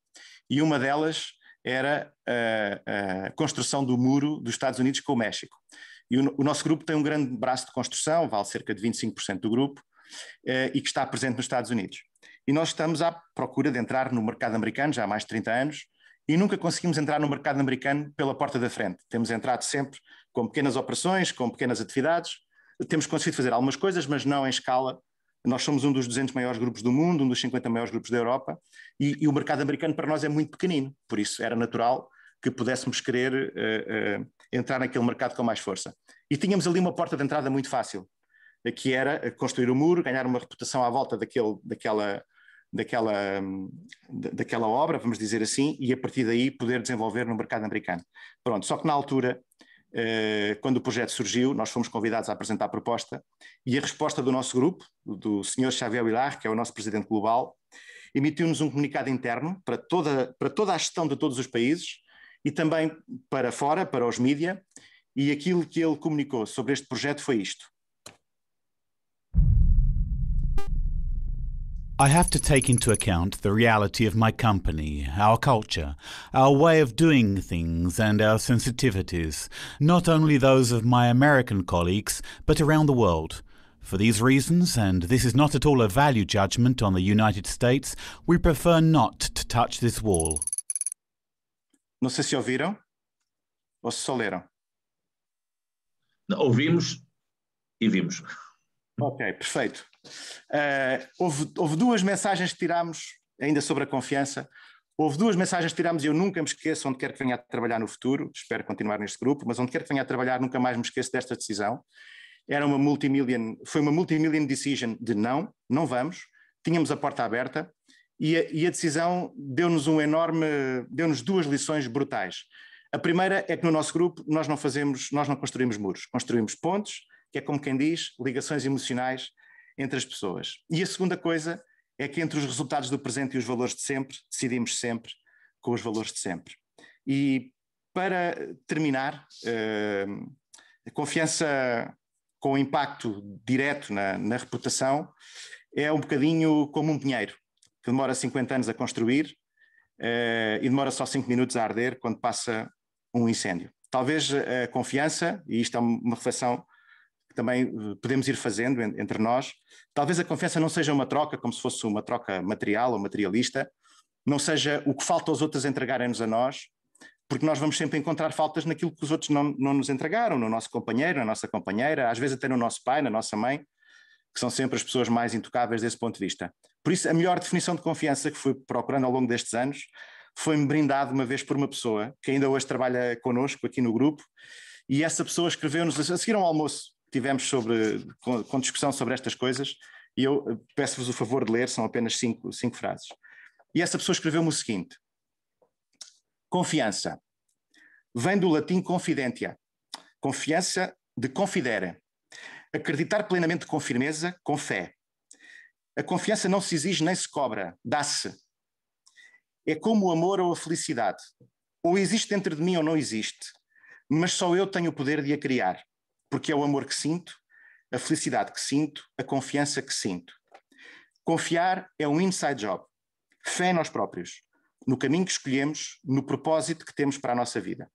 E uma delas era a construção do muro dos Estados Unidos com o México. E o nosso grupo tem um grande braço de construção, vale cerca de 25% do grupo, e que está presente nos Estados Unidos. E nós estamos à procura de entrar no mercado americano já há mais de 30 anos e nunca conseguimos entrar no mercado americano pela porta da frente. Temos entrado sempre com pequenas operações, com pequenas atividades, temos conseguido fazer algumas coisas, mas não em escala. Nós somos um dos 200 maiores grupos do mundo, um dos 50 maiores grupos da Europa, e o mercado americano para nós é muito pequenino, por isso era natural que pudéssemos querer entrar naquele mercado com mais força. E tínhamos ali uma porta de entrada muito fácil, que era construir o muro, ganhar uma reputação à volta daquela obra, vamos dizer assim, e a partir daí poder desenvolver no mercado americano. Pronto, só que na altura, quando o projeto surgiu, nós fomos convidados a apresentar a proposta, e a resposta do nosso grupo, do Sr. Xavier Villar, que é o nosso presidente global, emitiu-nos um comunicado interno para toda a gestão de todos os países e também para fora, para os mídia, e aquilo que ele comunicou sobre este projeto foi isto. I have to take into account the reality of my company, our culture, our way of doing things and our sensitivities, not only those of my American colleagues, but around the world. For these reasons, and this is not at all a value judgment on the United States, we prefer not to touch this wall. Não sei se ouviram ou se só leram. Ouvimos e vimos. Ok, perfeito. Houve duas mensagens que tirámos, ainda sobre a confiança. Houve duas mensagens que tirámos e eu nunca me esqueço, onde quer que venha a trabalhar no futuro, espero continuar neste grupo, mas onde quer que venha a trabalhar nunca mais me esqueço desta decisão. Foi uma multi-million decision de não vamos, tínhamos a porta aberta e a decisão deu-nos deu-nos duas lições brutais. A primeira é que no nosso grupo nós não construímos muros, construímos pontes, que é como quem diz, ligações emocionais entre as pessoas. E a segunda coisa é que entre os resultados do presente e os valores de sempre, decidimos sempre com os valores de sempre. E para terminar, a confiança com impacto direto na reputação é um bocadinho como um pinheiro, que demora 50 anos a construir e demora só 5 minutos a arder quando passa um incêndio. Talvez a confiança, e isto é uma reflexão que também podemos ir fazendo entre nós, talvez a confiança não seja uma troca como se fosse uma troca material ou materialista, não seja o que falta aos outros entregarem-nos a nós, porque nós vamos sempre encontrar faltas naquilo que os outros não nos entregaram, no nosso companheiro, na nossa companheira, às vezes até no nosso pai, na nossa mãe, que são sempre as pessoas mais intocáveis desse ponto de vista. Por isso, a melhor definição de confiança que fui procurando ao longo destes anos foi-me brindado uma vez por uma pessoa que ainda hoje trabalha connosco aqui no grupo, e essa pessoa escreveu-nos, a seguir ao almoço, tivemos com discussão sobre estas coisas, e eu peço-vos o favor de ler, são apenas cinco frases. E essa pessoa escreveu-me o seguinte: confiança vem do latim confidentia, confiança de confidere, acreditar plenamente com firmeza, com fé. A confiança não se exige nem se cobra, dá-se. É como o amor ou a felicidade. Ou existe dentro de mim ou não existe, mas só eu tenho o poder de a criar, porque é o amor que sinto, a felicidade que sinto, a confiança que sinto. Confiar é um inside job. Fé em nós próprios, no caminho que escolhemos, no propósito que temos para a nossa vida.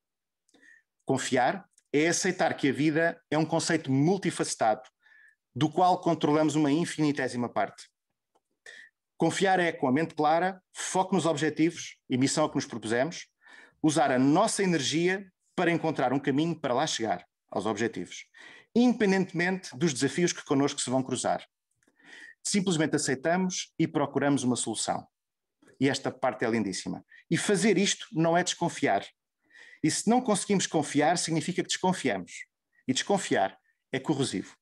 Confiar é aceitar que a vida é um conceito multifacetado, do qual controlamos uma infinitésima parte. Confiar é, com a mente clara, foco nos objetivos e missão a que nos propusemos, usar a nossa energia para encontrar um caminho para lá chegar, aos objetivos, independentemente dos desafios que connosco se vão cruzar. Simplesmente aceitamos e procuramos uma solução. E esta parte é lindíssima. E fazer isto não é desconfiar. E se não conseguimos confiar, significa que desconfiamos. E desconfiar é corrosivo.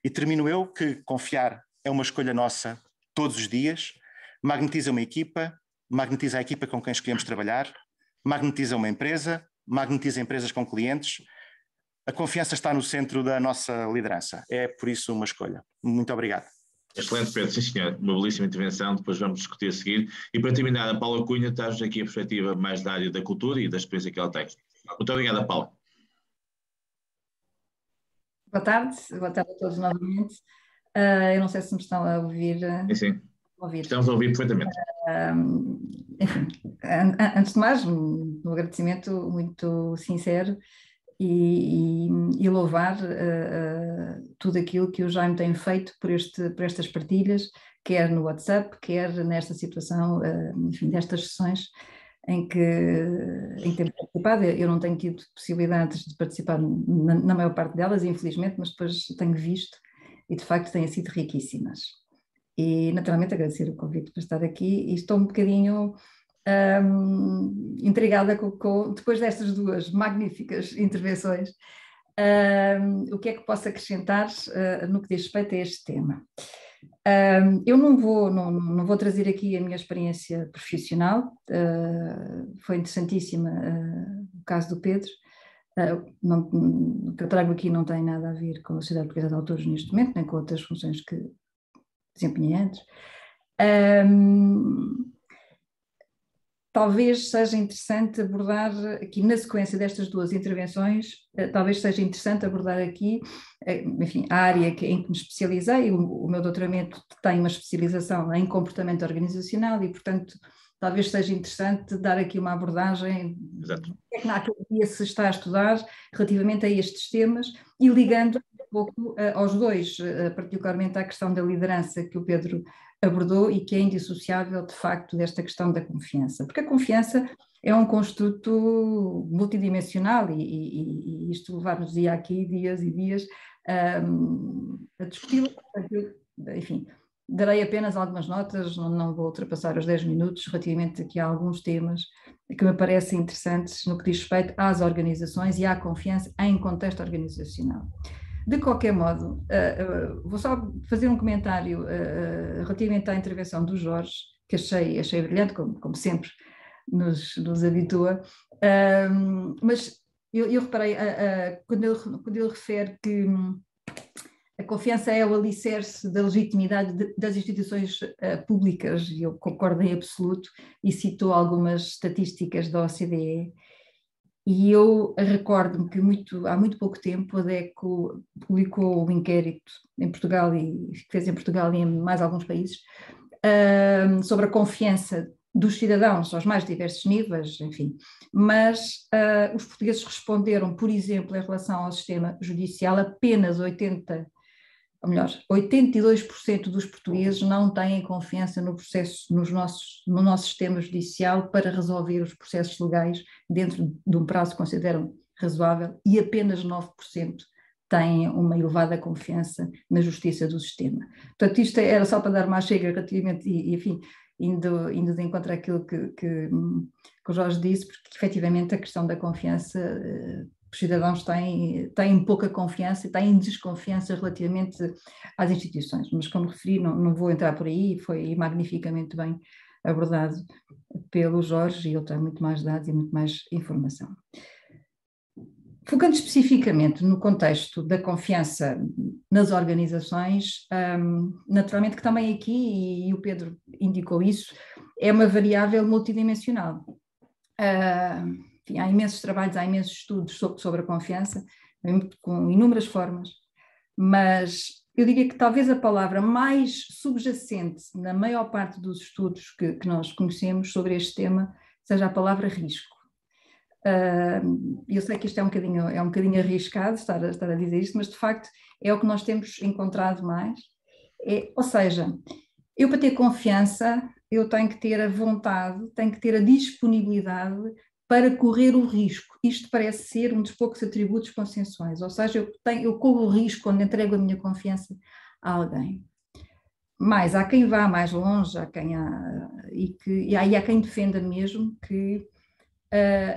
E termino eu que confiar é uma escolha nossa todos os dias, magnetiza uma equipa, magnetiza a equipa com quem escolhemos trabalhar, magnetiza uma empresa, magnetiza empresas com clientes. A confiança está no centro da nossa liderança. É por isso uma escolha. Muito obrigado. Excelente, Pedro. Sim, senhor. Uma belíssima intervenção. Depois vamos discutir a seguir. E para terminar, a Paula Cunha traz aqui a perspectiva mais da área da cultura e da experiência que ela tem. Muito obrigada, Paula. Boa tarde a todos novamente. Eu não sei se me estão a ouvir. Sim. Estamos a ouvir perfeitamente. Enfim, antes de mais, um agradecimento muito sincero e louvar tudo aquilo que o Jaime tem feito por estas partilhas, quer no WhatsApp, quer nesta situação, enfim, destas sessões em que temos participado. Eu não tenho tido possibilidades de participar na maior parte delas, infelizmente, mas depois tenho visto e de facto têm sido riquíssimas. E naturalmente agradecer o convite para estar aqui, e estou um bocadinho intrigada depois destas duas magníficas intervenções, o que é que posso acrescentar no que diz respeito a este tema. Eu não vou trazer aqui a minha experiência profissional, foi interessantíssima o caso do Pedro. O que eu trago aqui não tem nada a ver com a Sociedade Portuguesa de Autores neste momento, nem com outras funções que desempenhei antes. Talvez seja interessante abordar aqui, na sequência destas duas intervenções, talvez seja interessante abordar aqui, enfim, a área em que me especializei. O meu doutoramento tem uma especialização em comportamento organizacional e, portanto, talvez seja interessante dar aqui uma abordagem naquele dia se está a estudar relativamente a estes temas e ligando um pouco aos dois, particularmente à questão da liderança que o Pedro abordou e que é indissociável de facto desta questão da confiança, porque a confiança é um construto multidimensional e isto levar-nos-ia aqui dias e dias a discuti-lo. Enfim, darei apenas algumas notas, não vou ultrapassar os 10 minutos relativamente aqui a alguns temas que me parecem interessantes no que diz respeito às organizações e à confiança em contexto organizacional. De qualquer modo, vou só fazer um comentário relativamente à intervenção do Jorge, que achei brilhante, como sempre nos habitua, mas eu reparei, quando ele refere que a confiança é o alicerce da legitimidade das instituições públicas, e eu concordo em absoluto, e citou algumas estatísticas da OCDE. E eu recordo-me que há muito pouco tempo a DECO publicou um inquérito em Portugal, e fez em Portugal e em mais alguns países, sobre a confiança dos cidadãos aos mais diversos níveis, enfim. Mas os portugueses responderam, por exemplo, em relação ao sistema judicial, apenas 82% dos portugueses não têm confiança no nosso sistema judicial para resolver os processos legais dentro de um prazo que consideram razoável, e apenas 9% têm uma elevada confiança na justiça do sistema. Portanto, isto era só para dar uma chega relativamente, e enfim, indo de encontro àquilo que o Jorge disse, porque efetivamente a questão da confiança, os cidadãos têm pouca confiança e têm desconfiança relativamente às instituições, mas como referi, não vou entrar por aí, foi magnificamente bem abordado pelo Jorge e ele tem muito mais dados e muito mais informação. Focando especificamente no contexto da confiança nas organizações, naturalmente que também aqui, e o Pedro indicou isso, é uma variável multidimensional. Enfim, há imensos trabalhos, há imensos estudos sobre a confiança, com inúmeras formas, mas eu diria que talvez a palavra mais subjacente na maior parte dos estudos que nós conhecemos sobre este tema seja a palavra risco. Eu sei que isto é um bocadinho arriscado estar a dizer isto, mas de facto é o que nós temos encontrado mais. Ou seja, eu para ter confiança, eu tenho que ter a vontade, tenho que ter a disponibilidade para correr o risco. Isto parece ser um dos poucos atributos consensuais, ou seja, eu corro o risco quando entrego a minha confiança a alguém. Mas há quem vá mais longe, há quem defenda mesmo que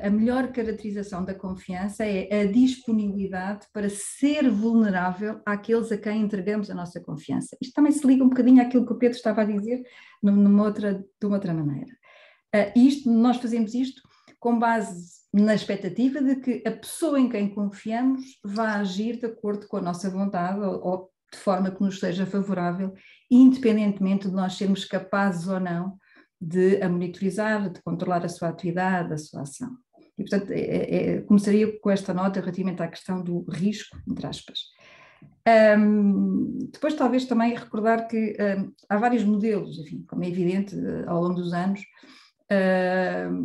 a melhor caracterização da confiança é a disponibilidade para ser vulnerável àqueles a quem entregamos a nossa confiança. Isto também se liga um bocadinho àquilo que o Pedro estava a dizer de uma outra maneira. Nós fazemos isto com base na expectativa de que a pessoa em quem confiamos vá agir de acordo com a nossa vontade ou de forma que nos seja favorável, independentemente de nós sermos capazes ou não de a monitorizar, de controlar a sua atividade, a sua ação. E, portanto, começaria com esta nota relativamente à questão do risco, entre aspas. Depois, talvez também recordar que há vários modelos, enfim, como é evidente, ao longo dos anos,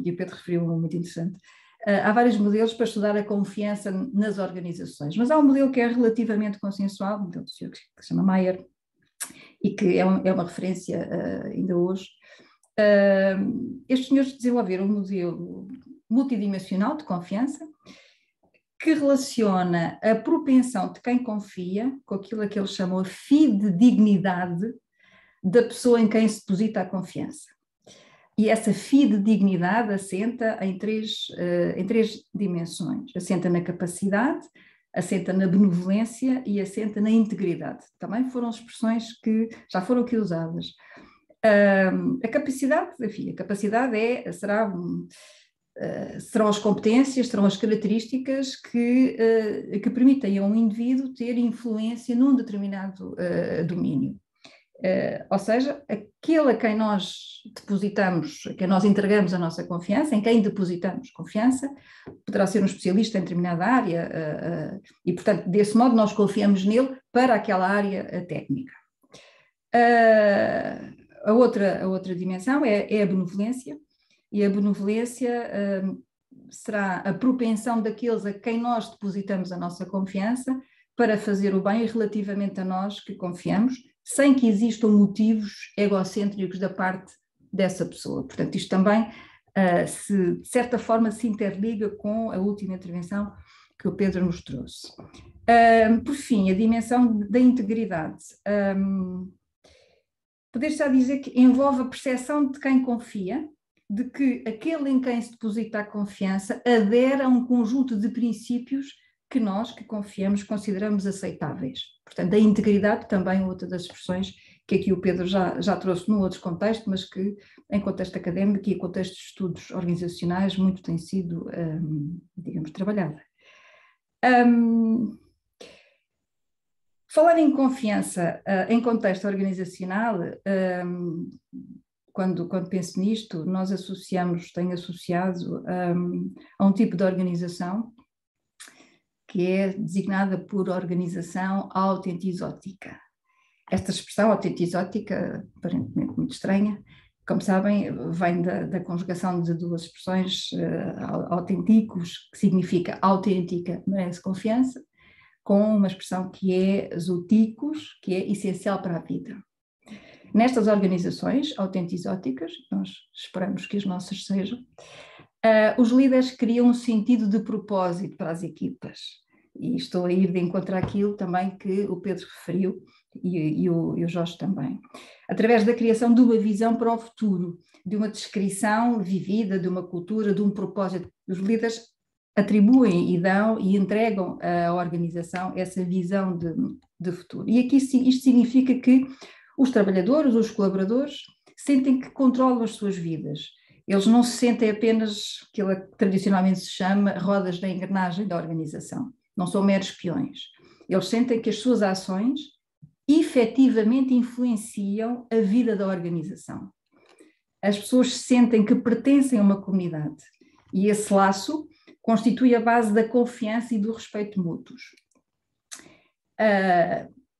e o Pedro referiu um muito interessante, há vários modelos para estudar a confiança nas organizações, mas há um modelo que é relativamente consensual, um modelo do senhor que se chama Mayer, e que é uma referência ainda hoje. Estes senhores desenvolveram um modelo multidimensional de confiança que relaciona a propensão de quem confia com aquilo a que eles chamam a fidedignidade da pessoa em quem se deposita a confiança. E essa fidedignidade assenta em três dimensões. Assenta na capacidade, assenta na benevolência e assenta na integridade. Também foram expressões que já foram aqui usadas. A capacidade, enfim, a capacidade serão as competências, serão as características que permitem a um indivíduo ter influência num determinado domínio. Ou seja, aquele a quem nós depositamos, a quem nós entregamos a nossa confiança, em quem depositamos confiança, poderá ser um especialista em determinada área e, portanto, desse modo nós confiamos nele para aquela área técnica. A outra dimensão é a benevolência, e a benevolência será a propensão daqueles a quem nós depositamos a nossa confiança para fazer o bem relativamente a nós que confiamos, sem que existam motivos egocêntricos da parte dessa pessoa. Portanto, isto também, de certa forma, se interliga com a última intervenção que o Pedro nos trouxe. Por fim, a dimensão da integridade. Poder-se dizer que envolve a percepção de quem confia, de que aquele em quem se deposita a confiança adere a um conjunto de princípios que nós, que confiamos, consideramos aceitáveis. Portanto, a integridade também é outra das expressões que aqui o Pedro já trouxe num outro contexto, mas que em contexto académico e em contexto de estudos organizacionais muito tem sido, digamos, trabalhada. Falar em confiança em contexto organizacional, quando penso nisto, nós tenho associado a um tipo de organização que é designada por organização autentizótica. Esta expressão autentizótica, aparentemente muito estranha, como sabem, vem da conjugação de duas expressões, autenticos, que significa autêntica, merece confiança, com uma expressão que é zooticos, que é essencial para a vida. Nestas organizações autentizóticas, nós esperamos que as nossas sejam, os líderes criam um sentido de propósito para as equipas. E estou a ir de encontro àquilo também que o Pedro referiu e o Jorge também. Através da criação de uma visão para o futuro, de uma descrição vivida, de uma cultura, de um propósito. Os líderes atribuem e dão e entregam à organização essa visão de futuro. E aqui isto significa que os trabalhadores, os colaboradores, sentem que controlam as suas vidas. Eles não se sentem apenas aquilo que tradicionalmente se chama rodas da engrenagem da organização. Não são meros peões. Eles sentem que as suas ações efetivamente influenciam a vida da organização. As pessoas sentem que pertencem a uma comunidade e esse laço constitui a base da confiança e do respeito mútuos.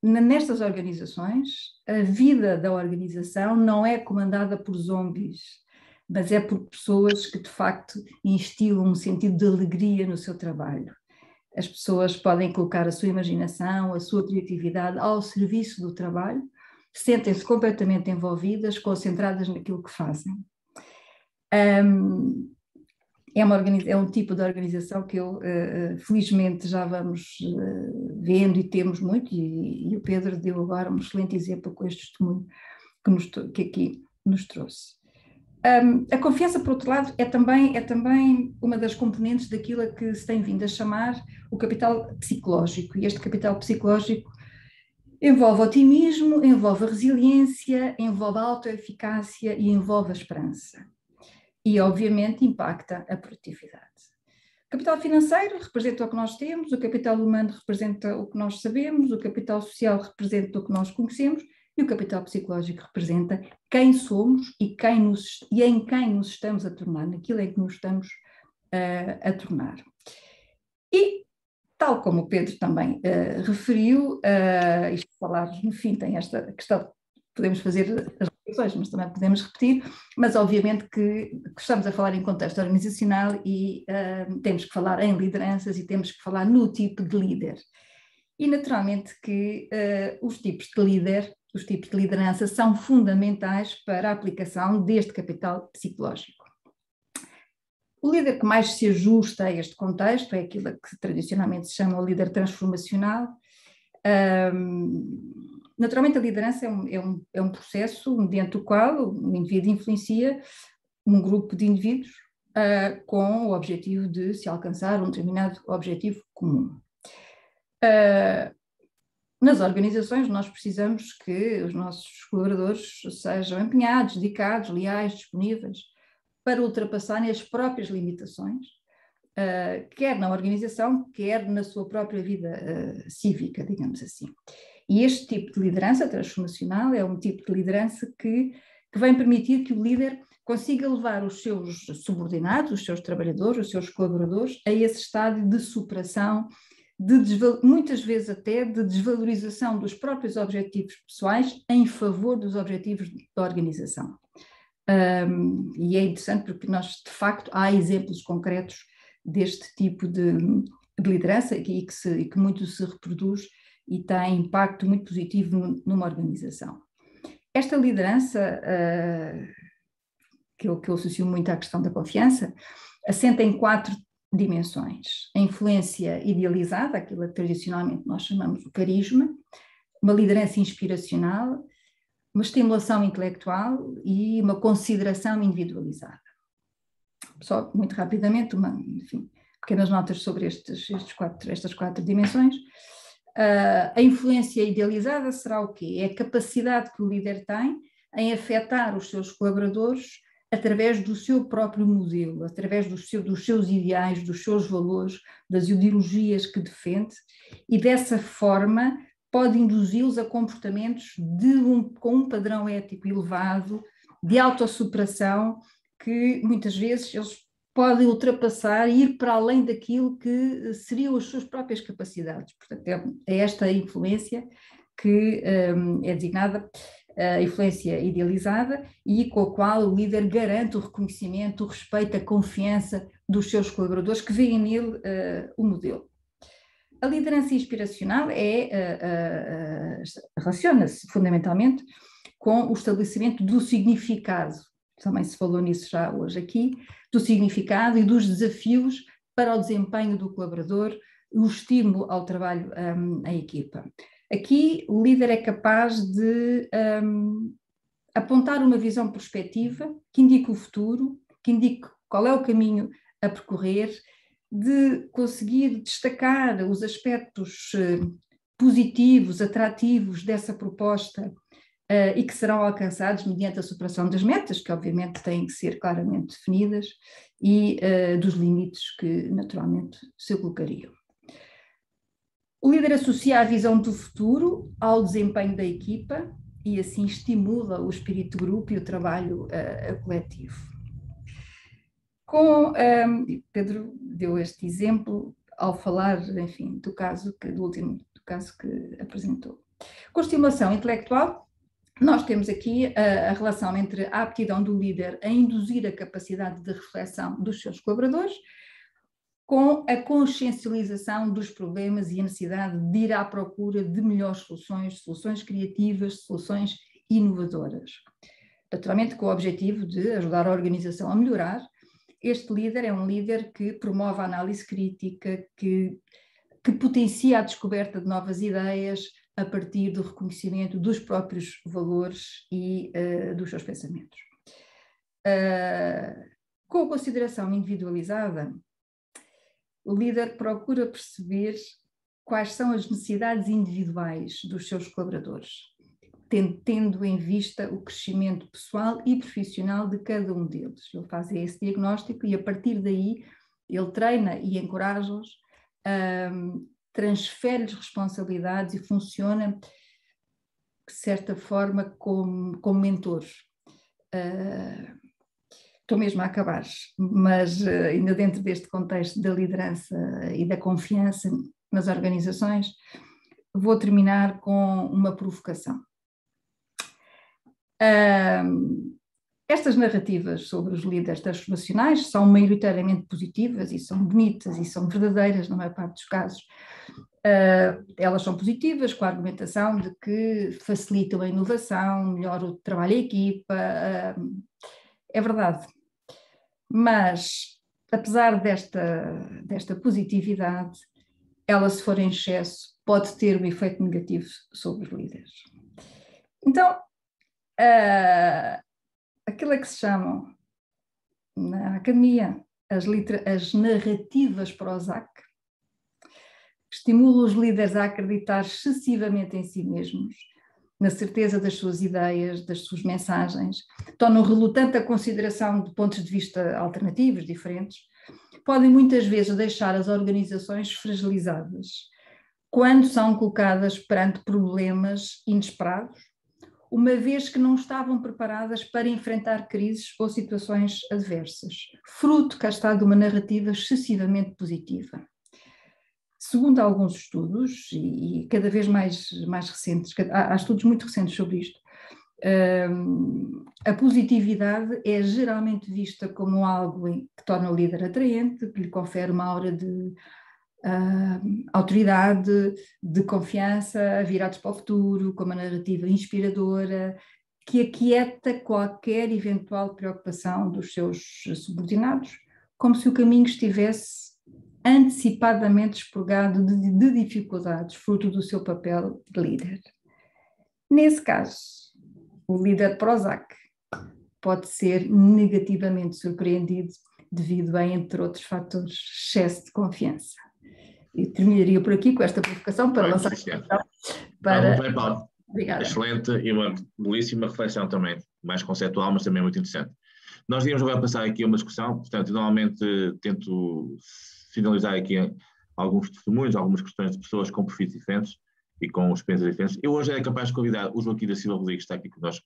Nestas organizações, a vida da organização não é comandada por zombies, mas é por pessoas que de facto instilam um sentido de alegria no seu trabalho. As pessoas podem colocar a sua imaginação, a sua criatividade ao serviço do trabalho, sentem-se completamente envolvidas, concentradas naquilo que fazem. É um tipo de organização que eu, felizmente, já vamos vendo e temos muito, e o Pedro deu agora um excelente exemplo com este testemunho que aqui nos trouxe. A confiança, por outro lado, é também uma das componentes daquilo a que se tem vindo a chamar o capital psicológico, e este capital psicológico envolve otimismo, envolve a resiliência, envolve a autoeficácia e envolve a esperança. E, obviamente, impacta a produtividade. O capital financeiro representa o que nós temos, o capital humano representa o que nós sabemos, o capital social representa o que nós conhecemos e o capital psicológico representa quem somos e em quem nos estamos a tornar, naquilo em que nos estamos a tornar. E, tal como o Pedro também referiu, isto de falar, no fim, tem esta questão, podemos fazer as reflexões, mas também podemos repetir, mas obviamente que estamos a falar em contexto organizacional e temos que falar em lideranças e temos que falar no tipo de líder. E naturalmente que os tipos de liderança são fundamentais para a aplicação deste capital psicológico. O líder que mais se ajusta a este contexto é aquilo que tradicionalmente se chama o líder transformacional. Naturalmente a liderança é um processo mediante o qual o indivíduo influencia um grupo de indivíduos com o objetivo de se alcançar um determinado objetivo comum. Nas organizações nós precisamos que os nossos colaboradores sejam empenhados, dedicados, leais, disponíveis para ultrapassarem as próprias limitações, quer na organização, quer na sua própria vida cívica, digamos assim. E este tipo de liderança transformacional é um tipo de liderança que vai permitir que o líder consiga levar os seus subordinados, os seus trabalhadores, os seus colaboradores a esse estádio de superação, muitas vezes até de desvalorização dos próprios objetivos pessoais em favor dos objetivos da organização. E é interessante porque nós, de facto, há exemplos concretos deste tipo de liderança e que muito se reproduz e tem impacto muito positivo numa organização. Esta liderança, que eu associo muito à questão da confiança, assenta em 4 dimensões: a influência idealizada, aquilo que tradicionalmente nós chamamos de carisma, uma liderança inspiracional, uma estimulação intelectual e uma consideração individualizada. Só muito rapidamente, pequenas notas sobre estas 4 dimensões. A influência idealizada será o quê? É a capacidade que o líder tem em afetar os seus colaboradores através do seu próprio modelo, através dos seus ideais, dos seus valores, das ideologias que defende, e dessa forma pode induzi-los a comportamentos com um padrão ético elevado, de autossuperação, que muitas vezes eles podem ultrapassar e ir para além daquilo que seriam as suas próprias capacidades. Portanto, é esta influência que é designada a influência idealizada e com a qual o líder garante o reconhecimento, o respeito, a confiança dos seus colaboradores que veem nele o modelo. A liderança inspiracional relaciona-se fundamentalmente com o estabelecimento do significado, também se falou nisso já hoje aqui, do significado e dos desafios para o desempenho do colaborador, o estímulo ao trabalho em equipa. Aqui o líder é capaz de apontar uma visão prospectiva que indique o futuro, que indique qual é o caminho a percorrer, de conseguir destacar os aspectos positivos, atrativos dessa proposta e que serão alcançados mediante a superação das metas, que obviamente têm que ser claramente definidas, e dos limites que naturalmente se colocariam. O líder associa a visão do futuro ao desempenho da equipa e assim estimula o espírito de grupo e o trabalho coletivo. Pedro deu este exemplo ao falar, enfim, do último caso que apresentou. Com a estimulação intelectual, nós temos aqui a relação entre a aptidão do líder a induzir a capacidade de reflexão dos seus colaboradores com a consciencialização dos problemas e a necessidade de ir à procura de melhores soluções criativas, soluções inovadoras. Naturalmente, com o objetivo de ajudar a organização a melhorar. Este líder é um líder que promove a análise crítica, que potencia a descoberta de novas ideias a partir do reconhecimento dos próprios valores e dos seus pensamentos. Com a consideração individualizada, o líder procura perceber quais são as necessidades individuais dos seus colaboradores, tendo em vista o crescimento pessoal e profissional de cada um deles. Ele faz esse diagnóstico e, a partir daí, ele treina e encoraja-os, transfere-lhes responsabilidades e funciona, de certa forma, como mentores. Estou mesmo a acabar, mas ainda dentro deste contexto da liderança e da confiança nas organizações, vou terminar com uma provocação. Estas narrativas sobre os líderes transformacionais são maioritariamente positivas e são bonitas e são verdadeiras na maior parte dos casos. Elas são positivas com a argumentação de que facilitam a inovação, melhora o trabalho em equipa, é verdade. Mas, apesar desta positividade, ela, se for em excesso, pode ter um efeito negativo sobre os líderes. Então, aquilo é que se chamam na academia as narrativas Prozac, estimulam os líderes a acreditar excessivamente em si mesmos, na certeza das suas ideias, das suas mensagens, tornam relutante a consideração de pontos de vista alternativos, diferentes, podem muitas vezes deixar as organizações fragilizadas, quando são colocadas perante problemas inesperados, uma vez que não estavam preparadas para enfrentar crises ou situações adversas, fruto, cá está, de uma narrativa excessivamente positiva. Segundo alguns estudos, e cada vez mais recentes, há estudos muito recentes sobre isto, a positividade é geralmente vista como algo que torna o líder atraente, que lhe confere uma aura de autoridade, de confiança, virados para o futuro, com uma narrativa inspiradora, que aquieta qualquer eventual preocupação dos seus subordinados, como se o caminho estivesse antecipadamente expurgado de dificuldades, fruto do seu papel de líder. Nesse caso, o líder Prozac pode ser negativamente surpreendido devido a, entre outros fatores, excesso de confiança. E terminaria por aqui com esta provocação para lançar a questão para... Bem, Paulo. Obrigada. Excelente e uma belíssima reflexão também, mais conceptual, mas também muito interessante. Nós íamos agora passar aqui a uma discussão, portanto, normalmente tento finalizar aqui alguns testemunhos, algumas questões de pessoas com perfis diferentes e com experiências diferentes. Eu hoje era capaz de convidar o Joaquim da Silva Rodrigues, que está aqui connosco.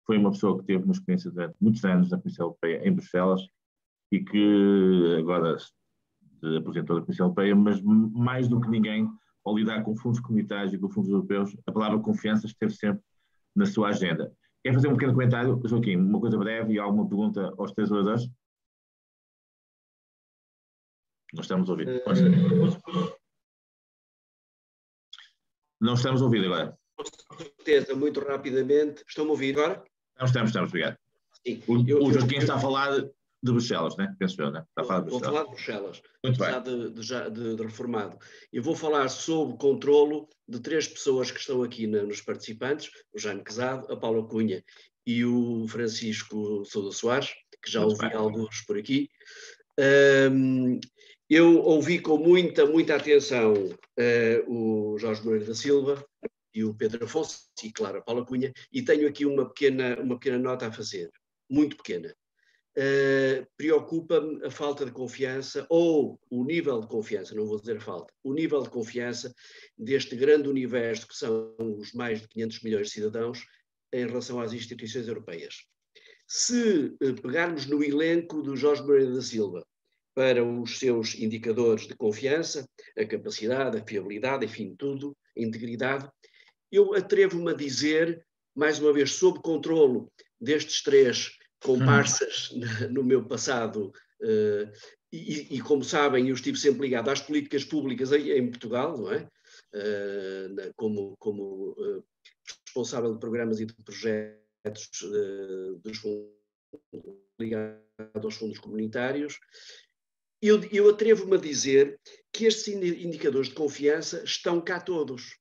Foi uma pessoa que teve uma experiência durante muitos anos na Comissão Europeia em Bruxelas e que agora se apresentou da Comissão Europeia, mas mais do que ninguém, ao lidar com fundos comunitários e com fundos europeus, a palavra confiança esteve sempre na sua agenda. Quer fazer um pequeno comentário, Joaquim, uma coisa breve e alguma pergunta aos três oradores? Não estamos a ouvir. Não estamos a ouvir agora. Com certeza, muito rapidamente. Estão-me a ouvir agora? Estamos, obrigado. Sim. O Joaquim está a falar de Bruxelas, né? Penso eu, né? Está a falar de Bruxelas. Vou falar de Bruxelas. Muito bem. Já de reformado. Eu vou falar sob controlo de três pessoas que estão aqui nos participantes, o Jaime Quezado, a Paula Cunha e o Francisco Sousa Soares, que já ouvi alguns por aqui. Eu ouvi com muita atenção o Jorge Moreira da Silva e o Pedro Afonso, e claro, a Paula Cunha, e tenho aqui uma pequena nota a fazer, muito pequena. Preocupa-me a falta de confiança, ou o nível de confiança, não vou dizer a falta, o nível de confiança deste grande universo que são os mais de 500 milhões de cidadãos em relação às instituições europeias. Se pegarmos no elenco do Jorge Moreira da Silva para os seus indicadores de confiança, a capacidade, a fiabilidade, enfim, tudo, a integridade, eu atrevo-me a dizer, mais uma vez, sob controlo destes três comparsas no meu passado, e como sabem, eu estive sempre ligado às políticas públicas em Portugal, não é? Como responsável de programas e de projetos dos fundos, ligado aos fundos comunitários. Eu atrevo-me a dizer que estes indicadores de confiança estão cá todos.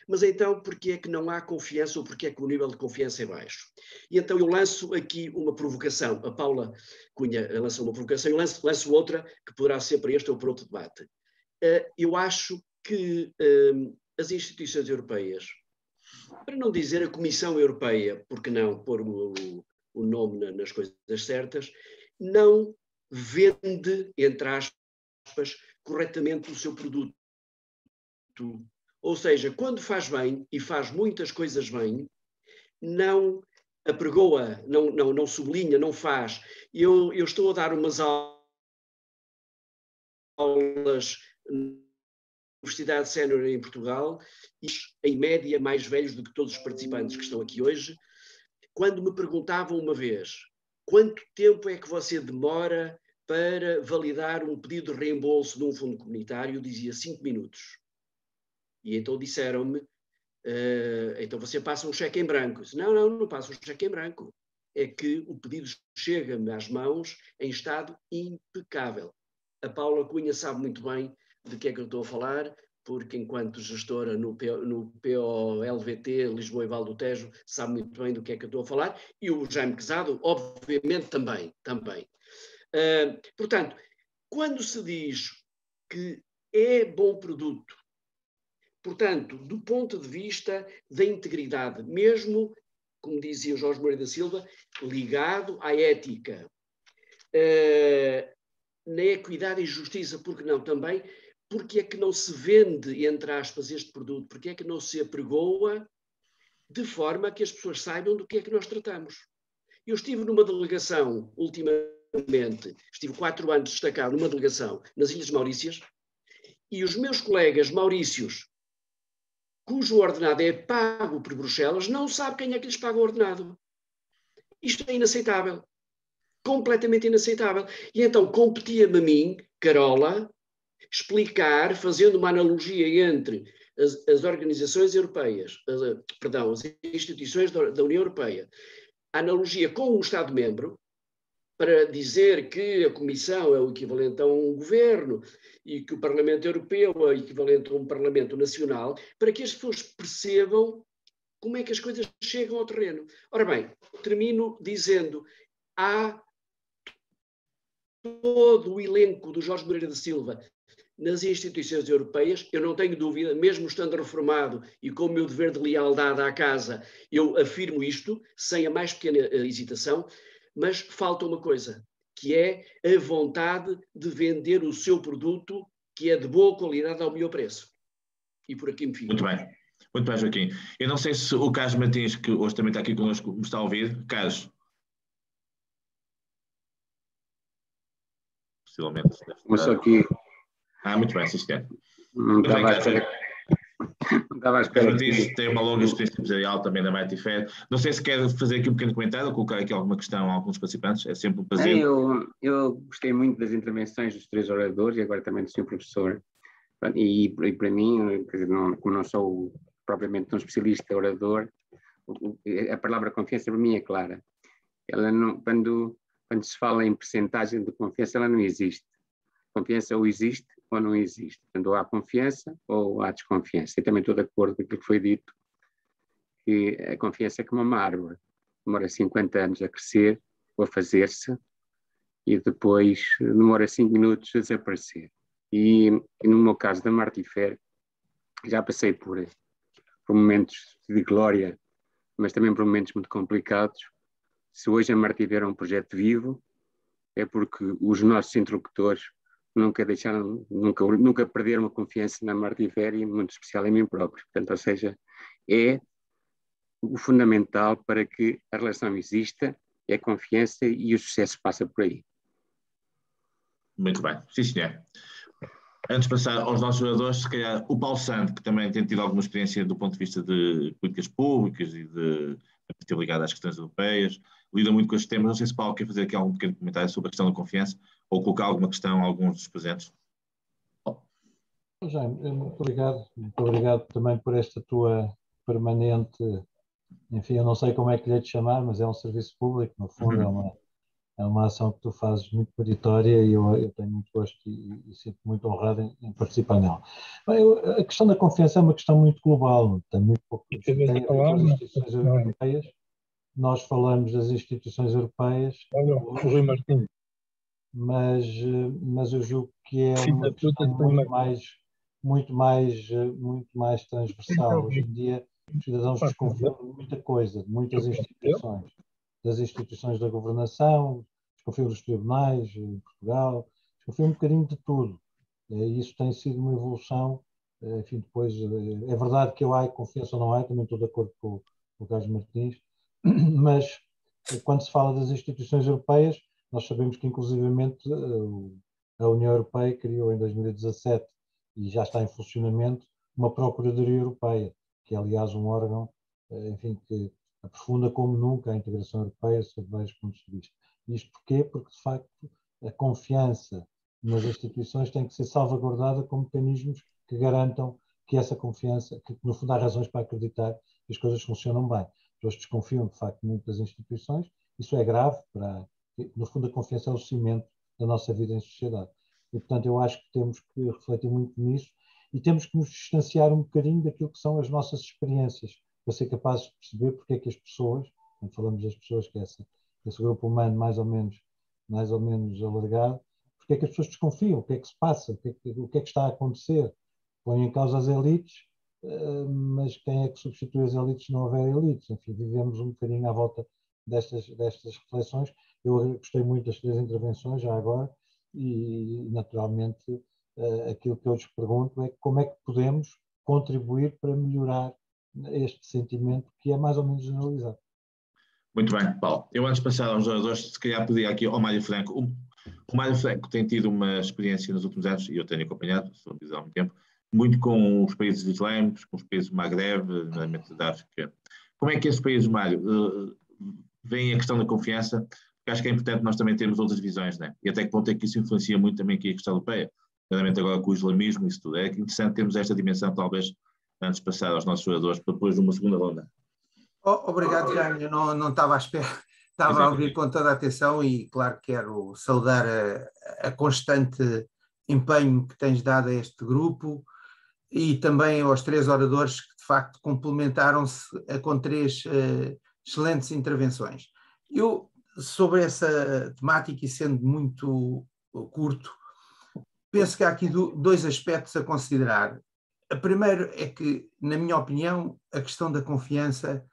Mas então, porquê é que não há confiança ou porquê é que o nível de confiança é baixo? E então eu lanço aqui uma provocação. A Paula Cunha lançou uma provocação, eu lanço outra que poderá ser para este ou para outro debate. Eu acho que as instituições europeias, para não dizer a Comissão Europeia, porque não pôr o nome nas coisas certas, não vende, entre aspas, corretamente o seu produto. Ou seja, quando faz bem, e faz muitas coisas bem, não apregoa, não sublinha, não faz. Eu estou a dar umas aulas na Universidade Sénior em Portugal, e em média mais velhos do que todos os participantes que estão aqui hoje, quando me perguntavam uma vez, quanto tempo é que você demora para validar um pedido de reembolso de um fundo comunitário? Eu dizia 5 minutos. E então disseram-me, então você passa um cheque em branco. Eu disse, não passo um cheque em branco. É que o pedido chega-me às mãos em estado impecável. A Paula Cunha sabe muito bem de que é que eu estou a falar, porque enquanto gestora no POLVT, Lisboa e Val do Tejo, sabe muito bem do que é que eu estou a falar, e o Jaime Quezado, obviamente, também. Portanto, quando se diz que é bom produto, portanto, do ponto de vista da integridade, mesmo, como dizia o Jorge Moreira da Silva, ligado à ética, na equidade e justiça, porque não também, porque é que não se vende, entre aspas, este produto, porque é que não se apregoa de forma que as pessoas saibam do que é que nós tratamos. Eu estive numa delegação, ultimamente, estive 4 anos destacado numa delegação nas Ilhas Maurícias, e os meus colegas maurícios, cujo ordenado é pago por Bruxelas, não sabem quem é que lhes paga o ordenado. Isto é inaceitável. Completamente inaceitável. E então competia-me a mim, Carola, explicar, fazendo uma analogia entre as organizações europeias, as instituições da União Europeia, a analogia com um Estado-membro, para dizer que a Comissão é o equivalente a um governo e que o Parlamento Europeu é o equivalente a um Parlamento Nacional, para que as pessoas percebam como é que as coisas chegam ao terreno. Ora bem, termino dizendo, há todo o elenco do Jorge Moreira da Silva nas instituições europeias, eu não tenho dúvida, mesmo estando reformado e com o meu dever de lealdade à casa, eu afirmo isto, sem a mais pequena hesitação, mas falta uma coisa, que é a vontade de vender o seu produto, que é de boa qualidade ao meu preço. E por aqui me fico. Muito bem. Muito bem, Joaquim. Eu não sei se o Carlos Martins, que hoje também está aqui connosco, me está a ouvir. Carlos. Possivelmente. Começou aqui. Muito bem, sim, senhor. Não estava à espera. Martins tem uma longa experiência empresarial também na Mighty Fair. Não sei se quer fazer aqui um pequeno comentário ou colocar aqui alguma questão a alguns participantes. É sempre um prazer. Eu gostei muito das intervenções dos 3 oradores e agora também do Sr. Professor. E para mim, quer dizer, como não sou propriamente um especialista orador, a palavra confiança para mim é clara. Ela não, quando se fala em percentagem de confiança, ela não existe. Confiança ou existe ou não existe. Portanto, ou há confiança ou há desconfiança. E também estou de acordo com aquilo que foi dito, que a confiança é como uma árvore. Demora 50 anos a crescer ou a fazer-se e depois demora 5 minutos a desaparecer. E no meu caso da Mighty Fair, já passei por momentos de glória, mas também por momentos muito complicados. Se hoje a Mighty Fair é um projeto vivo, é porque os nossos interlocutores nunca perderam a confiança na Mighty Fair e muito especial em mim próprio. Portanto, ou seja, é o fundamental para que a relação exista, é a confiança e o sucesso passa por aí. Muito bem, sim senhor. Antes de passar aos nossos oradores, se calhar o Paulo Santo, que também tem tido alguma experiência do ponto de vista de políticas públicas e de ter ligado às questões europeias, lida muito com estes temas. Não sei se o Paulo quer fazer aqui algum pequeno comentário sobre a questão da confiança ou colocar alguma questão a alguns dos presentes. Jaime, muito obrigado também por esta tua permanente, enfim, eu não sei como é que lhe é de chamar, mas é um serviço público, no fundo, é uma ação que tu fazes muito meritória e eu tenho muito gosto e sinto muito honrado em participar nela. Bem, a questão da confiança é uma questão muito global, tem muito pouco a ver com as instituições europeias. Nós falamos das instituições europeias, mas eu julgo que é uma questão muito mais transversal. Hoje em dia, os cidadãos desconfiam de muita coisa, de muitas instituições. Das instituições da governação, desconfiam dos tribunais em Portugal, desconfiam um bocadinho de tudo. E isso tem sido uma evolução. Enfim, depois, é verdade que há confiança ou não há, também estou de acordo com o Carlos Martins, mas quando se fala das instituições europeias, nós sabemos que, inclusivamente, a União Europeia criou em 2017 e já está em funcionamento uma Procuradoria Europeia, que é, aliás, um órgão, enfim, que aprofunda como nunca a integração europeia sob vários pontos de vista. Isto porquê? Porque, de facto, a confiança nas instituições tem que ser salvaguardada com mecanismos que garantam que essa confiança, que no fundo há razões para acreditar que as coisas funcionam bem. As pessoas desconfiam, de facto, muito das instituições. Isso é grave, no fundo a confiança é o cimento da nossa vida em sociedade. E, portanto, eu acho que temos que refletir muito nisso e temos que nos distanciar um bocadinho daquilo que são as nossas experiências, para ser capazes de perceber porque é que as pessoas, quando falamos das pessoas, que é esse grupo humano mais ou menos alargado, porque é que as pessoas desconfiam, o que é que se passa, o que é que está a acontecer. Põem em causa as elites, mas quem é que substitui as elites se não houver elites? Enfim, vivemos um bocadinho à volta destas reflexões. Eu gostei muito das 3 intervenções já agora e naturalmente aquilo que eu lhes pergunto é como é que podemos contribuir para melhorar este sentimento que é mais ou menos generalizado. Muito bem, Paulo. Eu antes de passar aos oradores, se calhar pedir aqui ao Mário Franco. O Mário Franco tem tido uma experiência nos últimos anos, e eu tenho acompanhado, sou há muito tempo, muito com os países islâmicos, com os países do Magreb, nomeadamente da África. Como é que esses países, Mário, veem a questão da confiança? Porque acho que é importante nós também termos outras visões, né? E até que ponto é que isso influencia muito também aqui a questão europeia, nomeadamente agora com o islamismo e isso tudo. É interessante termos esta dimensão, talvez, antes de passar aos nossos oradores, para depois de uma segunda ronda. Obrigado, Jaime. Eu não estava à espera, estava a ouvir com toda a atenção e, claro, quero saudar a constante empenho que tens dado a este grupo e também aos 3 oradores que, de facto, complementaram-se com 3 excelentes intervenções. Eu, sobre essa temática e sendo muito curto, penso que há aqui 2 aspectos a considerar. O primeiro é que, na minha opinião, a questão da confiança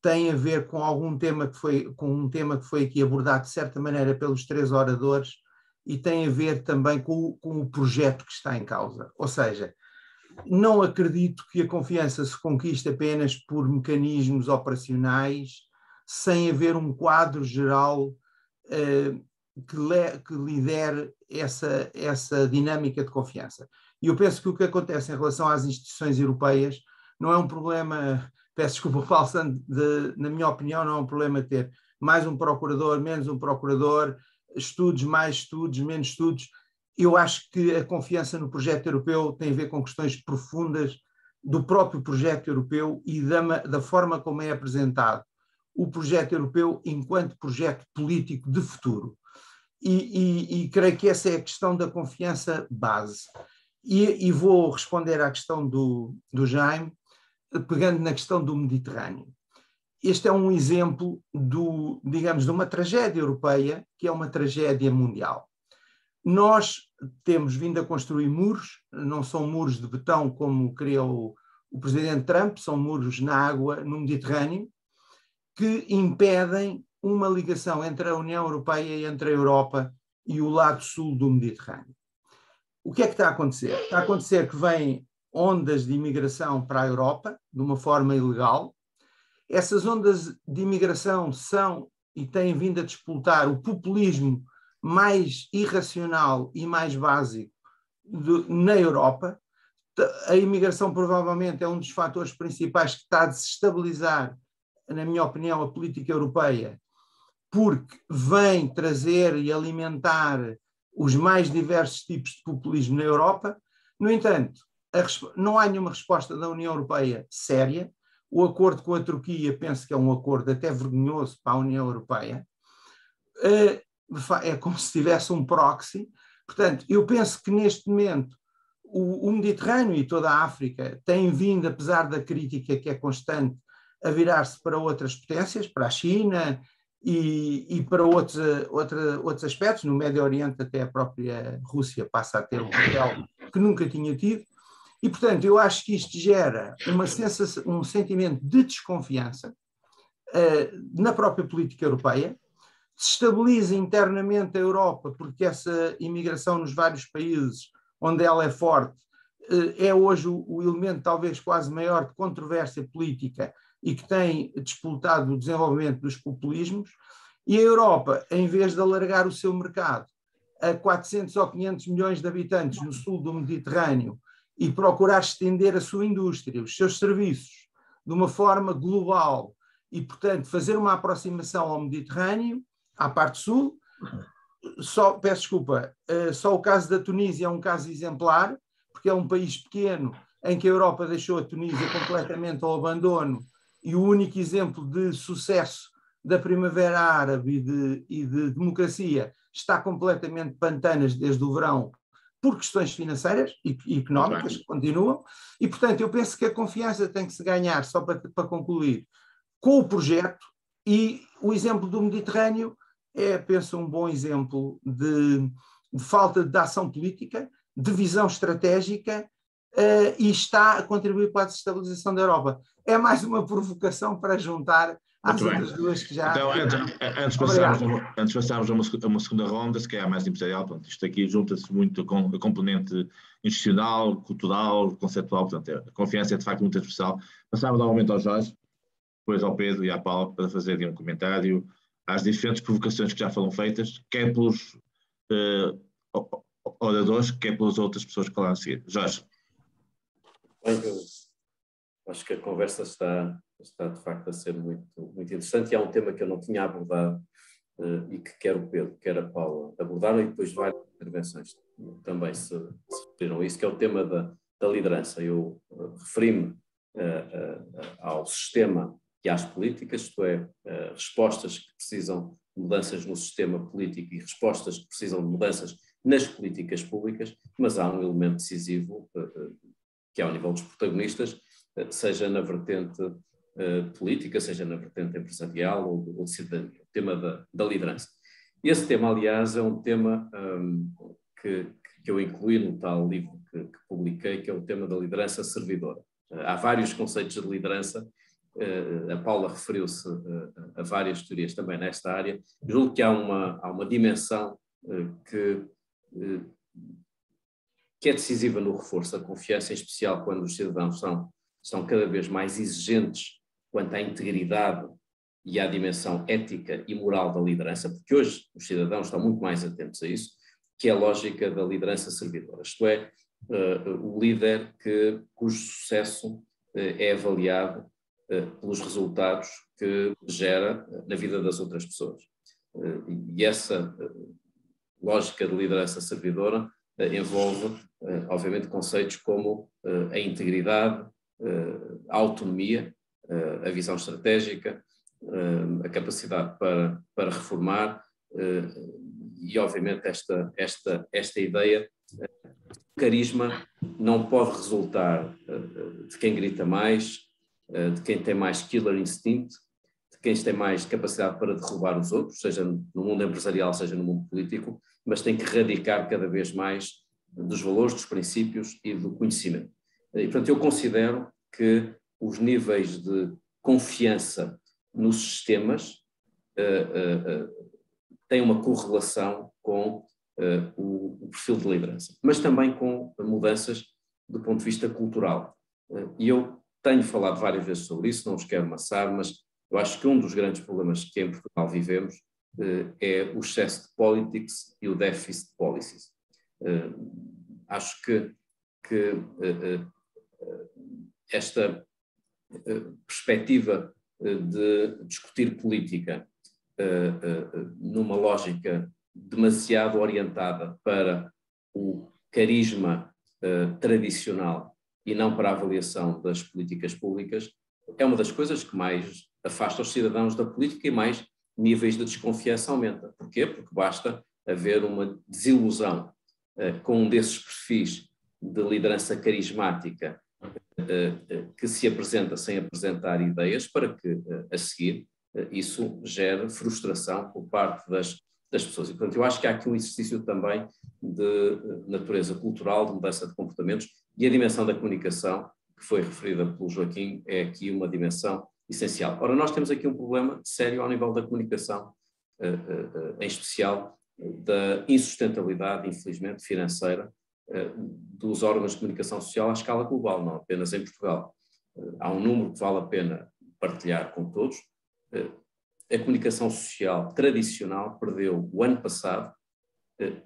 tem a ver com um tema que foi aqui abordado de certa maneira pelos 3 oradores e tem a ver também com o projeto que está em causa. Ou seja, não acredito que a confiança se conquiste apenas por mecanismos operacionais, sem haver um quadro geral que lidere essa dinâmica de confiança. E eu penso que o que acontece em relação às instituições europeias não é um problema, peço desculpa, Paulo Santos, na minha opinião, não é um problema ter mais um procurador, menos um procurador, estudos, mais estudos, menos estudos. Eu acho que a confiança no projeto europeu tem a ver com questões profundas do próprio projeto europeu e da forma como é apresentado o projeto europeu enquanto projeto político de futuro. E creio que essa é a questão da confiança base. E vou responder à questão do Jaime, pegando na questão do Mediterrâneo. Este é um exemplo digamos, de uma tragédia europeia que é uma tragédia mundial. Nós temos vindo a construir muros, não são muros de betão como criou o presidente Trump, são muros na água, no Mediterrâneo, que impedem uma ligação entre a União Europeia e entre a Europa e o lado sul do Mediterrâneo. O que é que está a acontecer? Está a acontecer que vêm ondas de imigração para a Europa, de uma forma ilegal. Essas ondas de imigração são e têm vindo a disputar o populismo mais irracional e mais básico na Europa. A imigração provavelmente é um dos fatores principais que está a desestabilizar, na minha opinião, a política europeia, porque vem trazer e alimentar os mais diversos tipos de populismo na Europa. No entanto, não há nenhuma resposta da União Europeia séria. O acordo com a Turquia penso que é um acordo até vergonhoso para a União Europeia. É como se tivesse um proxy. Portanto, eu penso que neste momento o Mediterrâneo e toda a África têm vindo, apesar da crítica que é constante, a virar-se para outras potências, para a China e para outros aspectos. No Médio Oriente até a própria Rússia passa a ter um papel que nunca tinha tido. E, portanto, eu acho que isto gera um sentimento de desconfiança na própria política europeia, se estabiliza internamente a Europa, porque essa imigração nos vários países onde ela é forte é hoje o elemento talvez quase maior de controvérsia política e que tem disputado o desenvolvimento dos populismos, e a Europa, em vez de alargar o seu mercado a 400 ou 500 milhões de habitantes no sul do Mediterrâneo e procurar estender a sua indústria, os seus serviços, de uma forma global e, portanto, fazer uma aproximação ao Mediterrâneo, à parte sul, peço desculpa, só o caso da Tunísia é um caso exemplar, porque é um país pequeno em que a Europa deixou a Tunísia completamente ao abandono, e o único exemplo de sucesso da Primavera Árabe e de democracia está completamente pantanas desde o verão por questões financeiras e económicas que continuam, e portanto eu penso que a confiança tem que se ganhar, só para concluir, com o projeto, e o exemplo do Mediterrâneo penso, um bom exemplo de falta de ação política, de visão estratégica, e está a contribuir para a desestabilização da Europa. É mais uma provocação para juntar às outras duas que já... Então, antes passarmos a uma segunda ronda, se calhar mais empresarial, pronto, isto aqui junta-se muito com a componente institucional, cultural, conceptual, portanto, a confiança é de facto muito especial. Passava novamente ao Jorge, depois ao Pedro e à Paula para fazerem um comentário às diferentes provocações que já foram feitas, quer pelos oradores, quer pelas outras pessoas que falaram a seguir. Jorge. Bem, eu acho que a conversa está de facto a ser muito, muito interessante, e há um tema que eu não tinha abordado e que quer o Pedro, quer a Paula abordaram, e depois várias intervenções também se referiram a isso, que é o tema da liderança. Eu referi-me ao sistema e às políticas, isto é, respostas que precisam de mudanças no sistema político e respostas que precisam de mudanças nas políticas públicas, mas há um elemento decisivo que é ao nível dos protagonistas, seja na vertente política, seja na vertente empresarial ou de cidadania, o tema da liderança. Esse tema, aliás, é um tema que eu incluí no tal livro que publiquei, que é o tema da liderança servidora. Há vários conceitos de liderança, a Paula referiu-se a várias teorias também nesta área. Julgo que há uma dimensão que é decisiva no reforço da confiança, em especial quando os cidadãos são cada vez mais exigentes quanto à integridade e à dimensão ética e moral da liderança, porque hoje os cidadãos estão muito mais atentos a isso, que é a lógica da liderança servidora, isto é, o líder cujo sucesso é avaliado pelos resultados que gera na vida das outras pessoas. E essa lógica de liderança servidora envolve, obviamente, conceitos como a integridade, a autonomia, a visão estratégica, a capacidade para reformar e, obviamente, esta ideia. O carisma não pode resultar de quem grita mais, de quem tem mais killer instinct, de quem tem mais capacidade para derrubar os outros, seja no mundo empresarial, seja no mundo político, mas tem que radicar cada vez mais dos valores, dos princípios e do conhecimento. E, portanto, eu considero que os níveis de confiança nos sistemas têm uma correlação com o perfil de liderança, mas também com mudanças do ponto de vista cultural. E eu tenho falado várias vezes sobre isso, não os quero amassar, mas eu acho que um dos grandes problemas que em Portugal vivemos é o excesso de politics e o déficit de policies. Acho que esta perspectiva de discutir política numa lógica demasiado orientada para o carisma tradicional e não para a avaliação das políticas públicas é uma das coisas que mais afasta os cidadãos da política e mais níveis de desconfiança aumenta. Porquê? Porque basta haver uma desilusão com um desses perfis de liderança carismática que se apresenta sem apresentar ideias para que, a seguir, isso gere frustração por parte das pessoas. E, portanto, eu acho que há aqui um exercício também de natureza cultural, de mudança de comportamentos, e a dimensão da comunicação, que foi referida pelo Joaquim, é aqui uma dimensão essencial. Ora, nós temos aqui um problema sério ao nível da comunicação, em especial da insustentabilidade, infelizmente, financeira dos órgãos de comunicação social à escala global, não apenas em Portugal. Há um número que vale a pena partilhar com todos. A comunicação social tradicional perdeu o ano passado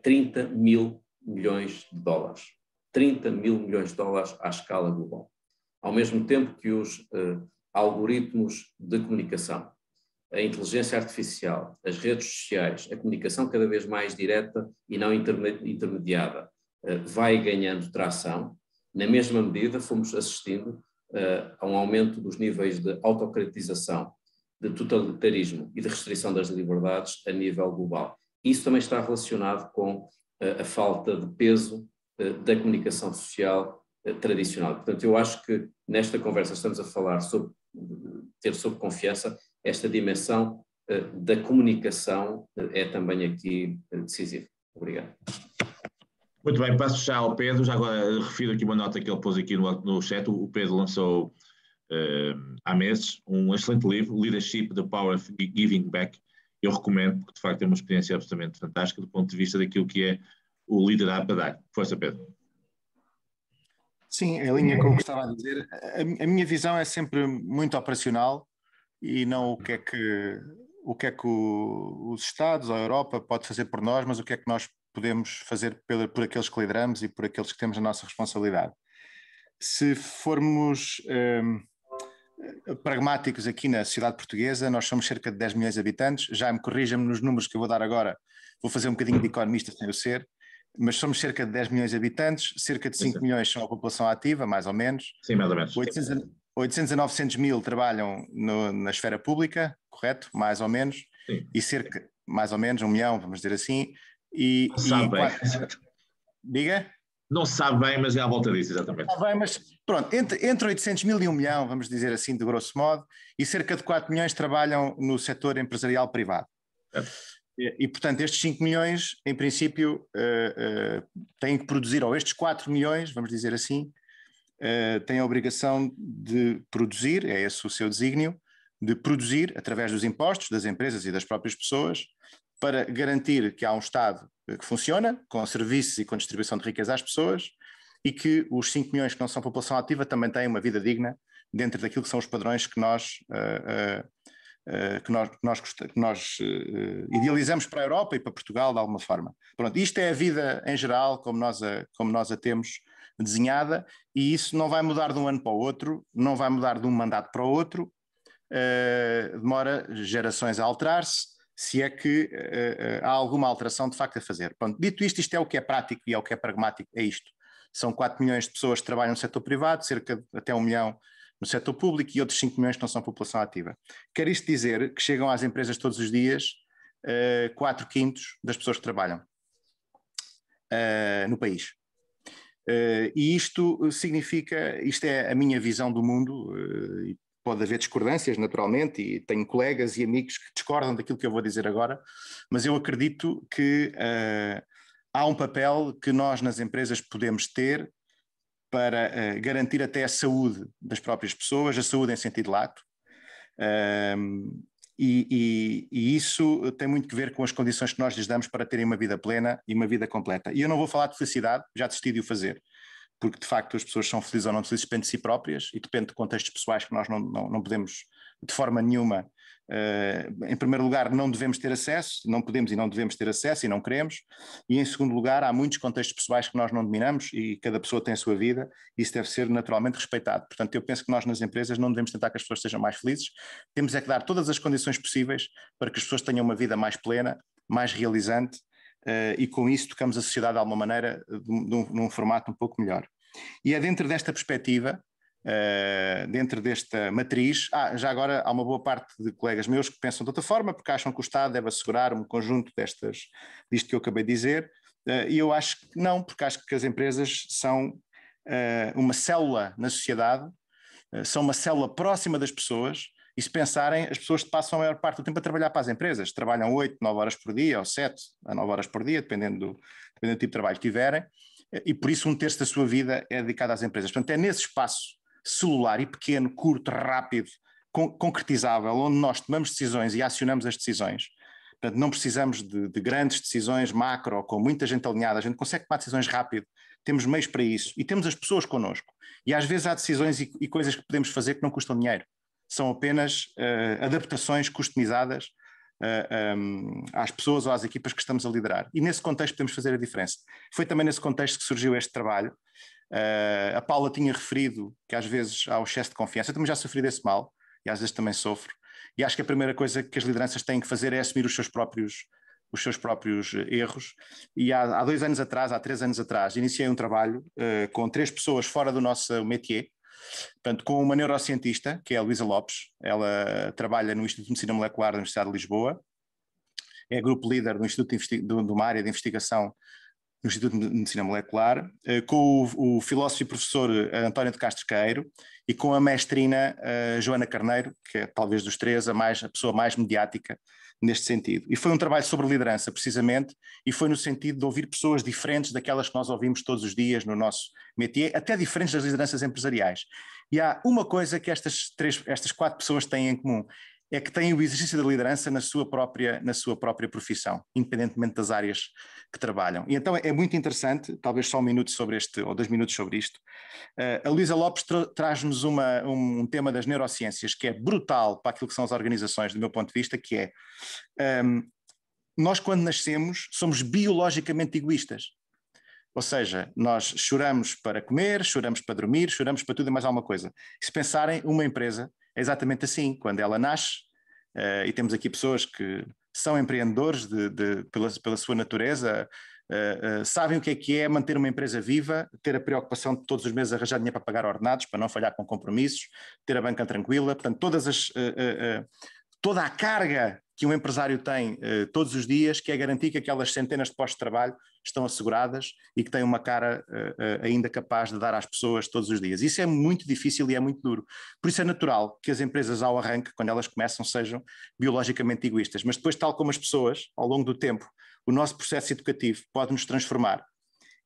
30 mil milhões de dólares. 30 mil milhões de dólares à escala global. Ao mesmo tempo que os algoritmos de comunicação, a inteligência artificial, as redes sociais, a comunicação cada vez mais direta e não intermediada vai ganhando tração, na mesma medida fomos assistindo a um aumento dos níveis de autocratização, de totalitarismo e de restrição das liberdades a nível global. Isso também está relacionado com a falta de peso da comunicação social tradicional. Portanto, eu acho que nesta conversa estamos a falar sobre confiança, esta dimensão da comunicação é também aqui decisiva. Obrigado. Muito bem, passo já ao Pedro. Já agora refiro aqui uma nota que ele pôs aqui no chat. O Pedro lançou há meses, um excelente livro, Leadership, The Power of Giving Back. Eu recomendo, porque de facto é uma experiência absolutamente fantástica do ponto de vista daquilo que é o liderar para dar. Força, Pedro. Sim, a linha que eu gostava de dizer, a minha visão é sempre muito operacional e não o que é que os Estados ou a Europa pode fazer por nós, mas o que é que nós podemos fazer por aqueles que lideramos e por aqueles que temos a nossa responsabilidade. Se formos pragmáticos aqui na sociedade portuguesa, nós somos cerca de 10 milhões de habitantes, já me corrijam-me nos números que eu vou dar agora, vou fazer um bocadinho de economista sem eu ser, mas somos cerca de 10 milhões de habitantes, cerca de 5 milhões são a população ativa, mais ou menos. Sim, mais ou menos. 800 a 900 mil trabalham na esfera pública, correto? Mais ou menos. Sim. E cerca, mais ou menos, 1 milhão, vamos dizer assim. Não sabe bem. Diga? Não se sabe bem, mas é à volta disso, exatamente. Está bem, mas pronto, entre 800 mil e 1 milhão, vamos dizer assim, de grosso modo, e cerca de 4 milhões trabalham no setor empresarial privado. E, portanto, estes 5 milhões, em princípio, têm que produzir, ou estes 4 milhões, vamos dizer assim, têm a obrigação de produzir, é esse o seu desígnio, de produzir, através dos impostos, das empresas e das próprias pessoas, para garantir que há um Estado que funciona, com serviços e com distribuição de riqueza às pessoas, e que os 5 milhões que não são população ativa também têm uma vida digna dentro daquilo que são os padrões que nós idealizamos para a Europa e para Portugal de alguma forma. Pronto, isto é a vida em geral, como nós a temos desenhada, e isso não vai mudar de um ano para o outro, não vai mudar de um mandato para o outro, demora gerações a alterar-se, se é que há alguma alteração de facto a fazer. Pronto, dito isto, isto é o que é prático e é o que é pragmático, é isto. São 4 milhões de pessoas que trabalham no setor privado, cerca de até 1 milhão no setor público e outros 5 milhões que não são população ativa. Quer isto dizer que chegam às empresas todos os dias 4/5 das pessoas que trabalham no país. E isto significa, isto é a minha visão do mundo, e pode haver discordâncias naturalmente, e tenho colegas e amigos que discordam daquilo que eu vou dizer agora, mas eu acredito que há um papel que nós nas empresas podemos ter para garantir até a saúde das próprias pessoas, a saúde em sentido lato, e isso tem muito que ver com as condições que nós lhes damos para terem uma vida plena e uma vida completa. E eu não vou falar de felicidade, já desisti de o fazer, porque de facto as pessoas são felizes ou não felizes depende de si próprias e depende de contextos pessoais que nós não podemos de forma nenhuma, em primeiro lugar não devemos ter acesso, não podemos e não devemos ter acesso e não queremos, e em segundo lugar há muitos contextos pessoais que nós não dominamos e cada pessoa tem a sua vida e isso deve ser naturalmente respeitado. Portanto, eu penso que nós nas empresas não devemos tentar que as pessoas sejam mais felizes, temos é que dar todas as condições possíveis para que as pessoas tenham uma vida mais plena, mais realizante, e com isso tocamos a sociedade de alguma maneira num formato um pouco melhor. E é dentro desta perspectiva, dentro desta matriz, já agora há uma boa parte de colegas meus que pensam de outra forma, porque acham que o Estado deve assegurar um conjunto disto que eu acabei de dizer, e eu acho que não, porque acho que as empresas são uma célula na sociedade, são uma célula próxima das pessoas, e se pensarem, as pessoas passam a maior parte do tempo a trabalhar para as empresas, trabalham 8, 9 horas por dia, ou 7 a 9 horas por dia, dependendo do tipo de trabalho que tiverem, e por isso 1/3 da sua vida é dedicada às empresas. Portanto, é nesse espaço celular e pequeno, curto, rápido, concretizável, onde nós tomamos decisões e acionamos as decisões. Portanto, não precisamos de grandes decisões macro, com muita gente alinhada, a gente consegue tomar decisões rápido, temos meios para isso e temos as pessoas connosco. E às vezes há decisões e coisas que podemos fazer que não custam dinheiro, são apenas adaptações customizadas às pessoas ou às equipas que estamos a liderar. E nesse contexto podemos fazer a diferença. Foi também nesse contexto que surgiu este trabalho. A Paula tinha referido que às vezes há o excesso de confiança. Eu também já sofri desse mal e às vezes também sofro. E acho que a primeira coisa que as lideranças têm que fazer é assumir os seus próprios erros. E há 2 anos atrás, há 3 anos atrás, iniciei um trabalho com 3 pessoas fora do nosso métier, portanto, com uma neurocientista, que é a Luísa Lopes. Ela trabalha no Instituto de Medicina Molecular da Universidade de Lisboa, é grupo líder do Instituto de uma área de investigação no Instituto de Medicina Molecular, com o filósofo e professor António de Castro Queiro e com a mestrina Joana Carneiro, que é talvez dos 3 a pessoa mais mediática neste sentido. E foi um trabalho sobre liderança, precisamente, e foi no sentido de ouvir pessoas diferentes daquelas que nós ouvimos todos os dias no nosso métier, até diferentes das lideranças empresariais. E há uma coisa que estas 4 pessoas têm em comum, é que têm o exercício da liderança na sua própria profissão, independentemente das áreas que trabalham. E então é muito interessante, talvez só 1 minuto sobre ou 2 minutos sobre isto. A Luísa Lopes traz-nos um tema das neurociências que é brutal para aquilo que são as organizações, do meu ponto de vista, que é nós quando nascemos somos biologicamente egoístas. Ou seja, nós choramos para comer, choramos para dormir, choramos para tudo e mais alguma coisa. E se pensarem, uma empresa é exatamente assim. Quando ela nasce, e temos aqui pessoas que são empreendedores pela sua natureza, sabem o que é manter uma empresa viva, ter a preocupação de todos os meses arranjar dinheiro para pagar ordenados, para não falhar com compromissos, ter a banca tranquila. Portanto, toda a carga que um empresário tem todos os dias, que é garantir que aquelas centenas de postos de trabalho estão asseguradas e que têm uma cara ainda capaz de dar às pessoas todos os dias. Isso é muito difícil e é muito duro. Por isso é natural que as empresas ao arranque, quando elas começam, sejam biologicamente egoístas. Mas depois, tal como as pessoas, ao longo do tempo, o nosso processo educativo pode nos transformar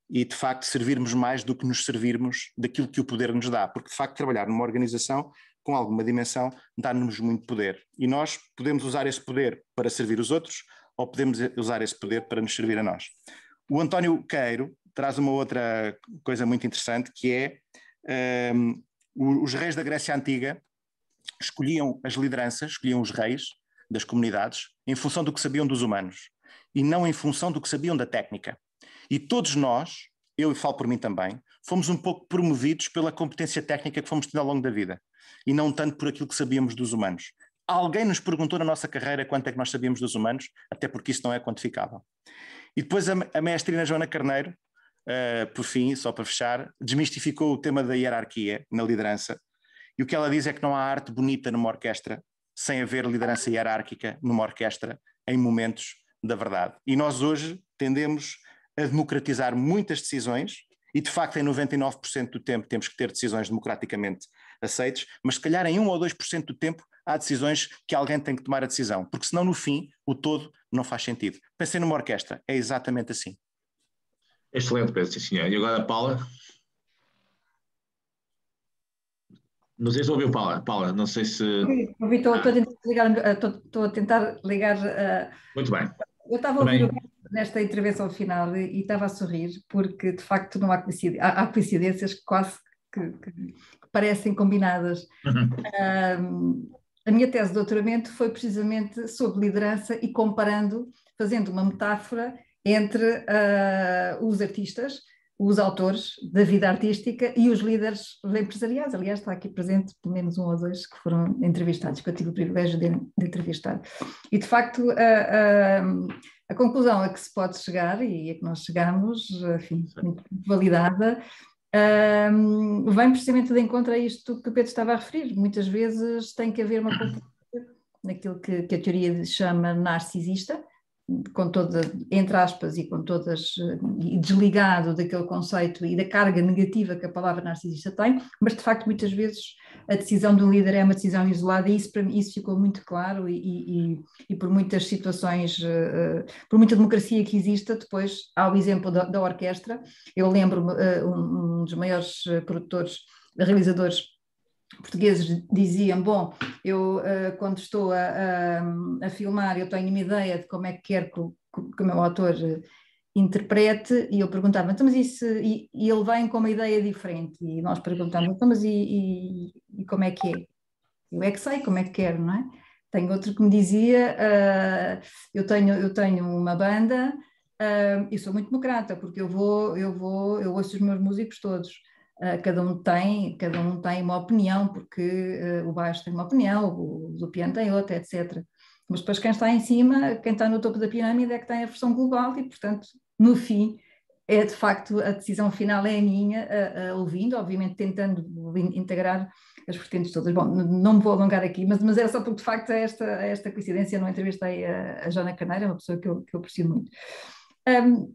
e, de facto, servirmos mais do que nos servirmos daquilo que o poder nos dá. Porque, de facto, trabalhar numa organização com alguma dimensão dá-nos muito poder. E nós podemos usar esse poder para servir os outros ou podemos usar esse poder para nos servir a nós. O António Queiro traz uma outra coisa muito interessante, que é os reis da Grécia Antiga escolhiam as lideranças, escolhiam os reis das comunidades em função do que sabiam dos humanos e não em função do que sabiam da técnica. E todos nós, eu falo por mim também, fomos um pouco promovidos pela competência técnica que fomos tendo ao longo da vida e não tanto por aquilo que sabíamos dos humanos. Alguém nos perguntou na nossa carreira quanto é que nós sabíamos dos humanos, até porque isso não é quantificável. E depois a mestrina Joana Carneiro, por fim, só para fechar, desmistificou o tema da hierarquia na liderança, e o que ela diz é que não há arte bonita numa orquestra sem haver liderança hierárquica numa orquestra em momentos da verdade. E nós hoje tendemos a democratizar muitas decisões, e de facto em 99% do tempo temos que ter decisões democraticamente aceites, mas se calhar em 1 ou 2% do tempo há decisões que alguém tem que tomar a decisão, porque senão no fim o todo não faz sentido. Pensem numa orquestra, é exatamente assim. Excelente, Pedro, sim senhor. E agora, Paula? Não sei se ouviu, Paula. Paula, não sei se... Estou a tentar ligar... Muito bem. Eu estava a ouvir nesta intervenção final e estava a sorrir, porque de facto não há coincidências, há coincidências que quase que parecem combinadas. A minha tese de doutoramento foi precisamente sobre liderança e comparando, fazendo uma metáfora entre os artistas, os autores da vida artística e os líderes empresariais. Aliás, está aqui presente pelo menos 1 ou 2 que foram entrevistados, que eu tive o privilégio de entrevistar. E, de facto, a conclusão a que se pode chegar, e a que nós chegamos, enfim, muito validada, vem precisamente de encontro a isto que o Pedro estava a referir. Muitas vezes tem que haver uma componente naquilo que a teoria chama narcisista, com toda, entre aspas, e com todas, e desligado daquele conceito e da carga negativa que a palavra narcisista tem, mas de facto muitas vezes a decisão do líder é uma decisão isolada, e isso para mim isso ficou muito claro, e por muitas situações, por muita democracia que exista, depois há o exemplo da orquestra. Eu lembro-me, um dos maiores produtores, realizadores portugueses diziam, bom, eu quando estou a filmar eu tenho uma ideia de como é que quero que o meu autor interprete, e eu perguntava, então, mas isso, e ele vem com uma ideia diferente, e nós perguntávamos, então, mas e como é que é? Eu é que sei como é que quero, não é? Tenho outro que me dizia, eu tenho uma banda, e sou muito democrata, porque eu ouço os meus músicos todos. Cada um tem uma opinião, porque o baixo tem uma opinião, o piano tem outra, etc. Mas depois quem está em cima, quem está no topo da pirâmide é que tem a versão global, e portanto, no fim, é de facto, a decisão final é a minha, ouvindo, obviamente tentando integrar as vertentes todas. Bom, não me vou alongar aqui, mas era só porque de facto esta coincidência. Não entrevistei a Joana Carneiro, é uma pessoa que eu aprecio muito.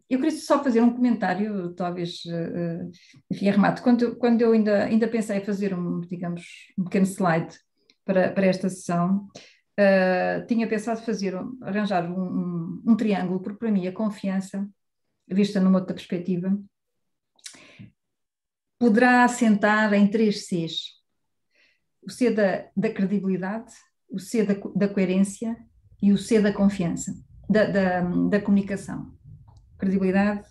Eu queria só fazer um comentário, talvez, enfim, arremate. Quando eu ainda pensei em fazer um pequeno slide para esta sessão, tinha pensado arranjar um triângulo, porque para mim a confiança, vista numa outra perspectiva, poderá assentar em 3 Cs. o C da credibilidade, o C da coerência e o C da confiança, da comunicação. Credibilidade,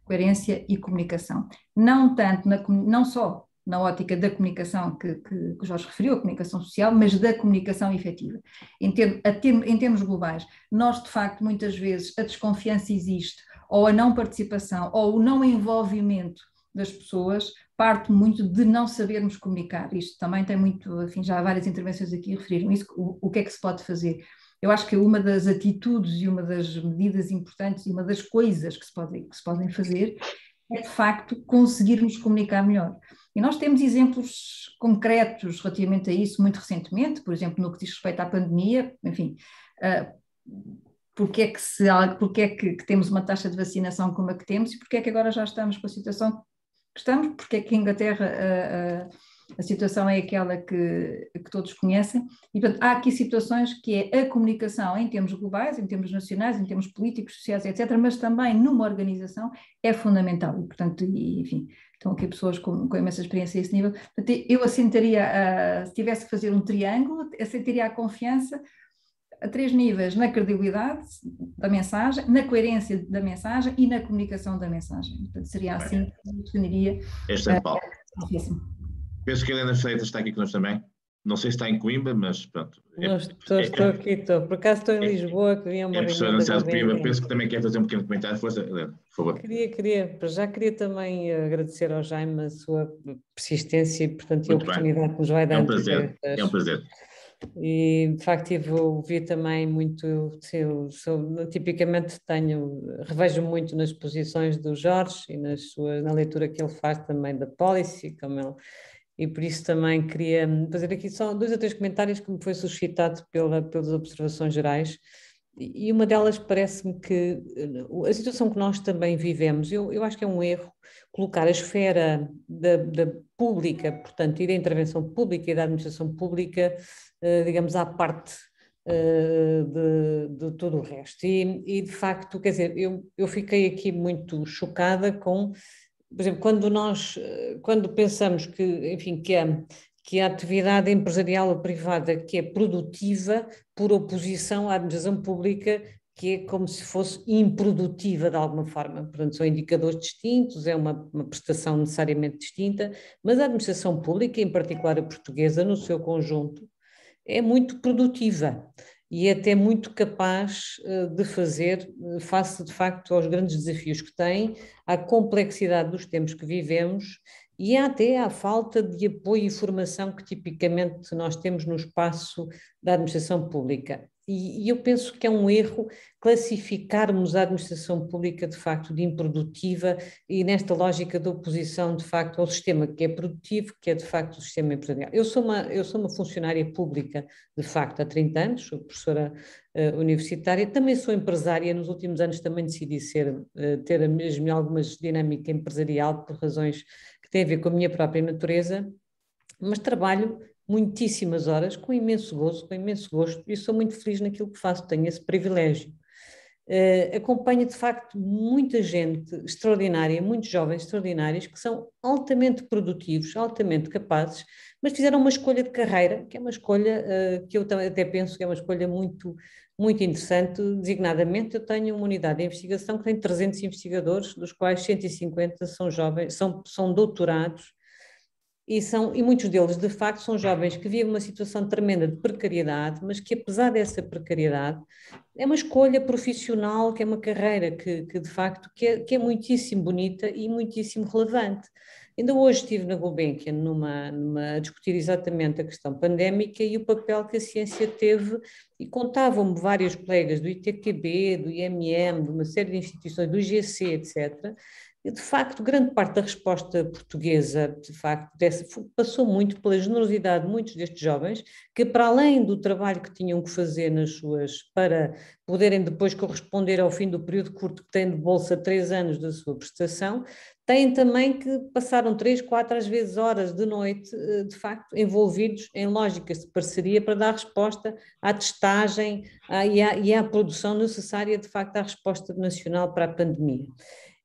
coerência e comunicação. Não tanto, não só na ótica da comunicação que o Jorge referiu, a comunicação social, mas da comunicação efetiva. Em termos globais, nós, de facto, muitas vezes a desconfiança existe, ou a não participação, ou o não envolvimento das pessoas, parte muito de não sabermos comunicar. Isto também tem muito, enfim, já há várias intervenções aqui referiram isso, o que é que se pode fazer? Eu acho que uma das atitudes e uma das medidas importantes e uma das coisas que se podem fazer é, de facto, conseguirmos comunicar melhor. E nós temos exemplos concretos relativamente a isso muito recentemente, por exemplo, no que diz respeito à pandemia, enfim, porque é que temos uma taxa de vacinação como a que temos e porque é que agora já estamos com a situação que estamos, porque é que em Inglaterra a situação é aquela que todos conhecem, e portanto há aqui situações que é a comunicação em termos globais, em termos nacionais, em termos políticos, sociais, etc., mas também numa organização é fundamental, e portanto, enfim, estão aqui pessoas com imensa experiência a esse nível. Portanto, eu assentaria, se tivesse que fazer um triângulo, assentaria a confiança a 3 níveis: na credibilidade da mensagem, na coerência da mensagem e na comunicação da mensagem. Portanto, seria assim que eu definiria. Este é Paulo. Penso que a Helena Freitas está aqui connosco também. Não sei se está em Coimbra, mas pronto. Estou aqui. Por acaso estou em Lisboa, que vinha uma reunião da Coimbra. Penso que também quer fazer um pequeno comentário. Força, Helena, por favor. Queria também agradecer ao Jaime a sua persistência e, portanto, a oportunidade que nos vai dar. É um prazer. E de facto ouvi também muito, tipicamente revejo muito nas posições do Jorge e na leitura que ele faz também da policy, e por isso também queria fazer aqui só 2 ou 3 comentários que me foi suscitado pelas observações gerais, e uma delas parece-me que a situação que nós também vivemos, eu acho que é um erro colocar a esfera da pública, portanto, e da intervenção pública e da administração pública, digamos, à parte de todo o resto. E de facto, quer dizer, eu fiquei aqui muito chocada com, por exemplo, quando pensamos que, enfim, que a atividade empresarial ou privada que é produtiva, por oposição à administração pública, que é como se fosse improdutiva de alguma forma. Portanto, são indicadores distintos, é uma prestação necessariamente distinta, mas a administração pública, em particular a portuguesa, no seu conjunto, é muito produtiva e até muito capaz de fazer face, de facto, aos grandes desafios que tem, à complexidade dos tempos que vivemos e até à falta de apoio e formação que tipicamente nós temos no espaço da administração pública. E eu penso que é um erro classificarmos a administração pública, de facto, de improdutiva e nesta lógica de oposição, de facto, ao sistema que é produtivo, que é, de facto, o sistema empresarial. Eu sou uma funcionária pública, de facto, há 30 anos, sou professora universitária, também sou empresária, nos últimos anos também decidi ter mesmo alguma dinâmica empresarial por razões que têm a ver com a minha própria natureza, mas trabalho muitíssimas horas, com imenso gozo, com imenso gosto, e sou muito feliz naquilo que faço, tenho esse privilégio. Acompanho, de facto, muita gente extraordinária, muitos jovens extraordinários, que são altamente produtivos, altamente capazes, mas fizeram uma escolha de carreira, que é uma escolha que eu até penso que é uma escolha muito, muito interessante. Designadamente, eu tenho uma unidade de investigação que tem 300 investigadores, dos quais 150 são jovens, são doutorados, e muitos deles, de facto, são jovens que vivem uma situação tremenda de precariedade, mas que, apesar dessa precariedade, é uma escolha profissional, que é uma carreira que de facto, que é muitíssimo bonita e muitíssimo relevante. Ainda hoje estive na Gulbenkian a discutir exatamente a questão pandémica e o papel que a ciência teve, e contavam-me vários colegas do ITQB, do IMM, de uma série de instituições, do IGC, etc., de facto, grande parte da resposta portuguesa, de facto, passou muito pela generosidade de muitos destes jovens, que para além do trabalho que tinham que fazer para poderem depois corresponder ao fim do período curto que têm de bolsa 3 anos da sua prestação, têm também que passaram 3, 4, às vezes horas de noite, de facto, envolvidos em lógicas de parceria para dar resposta à testagem e à produção necessária, de facto, à resposta nacional para a pandemia.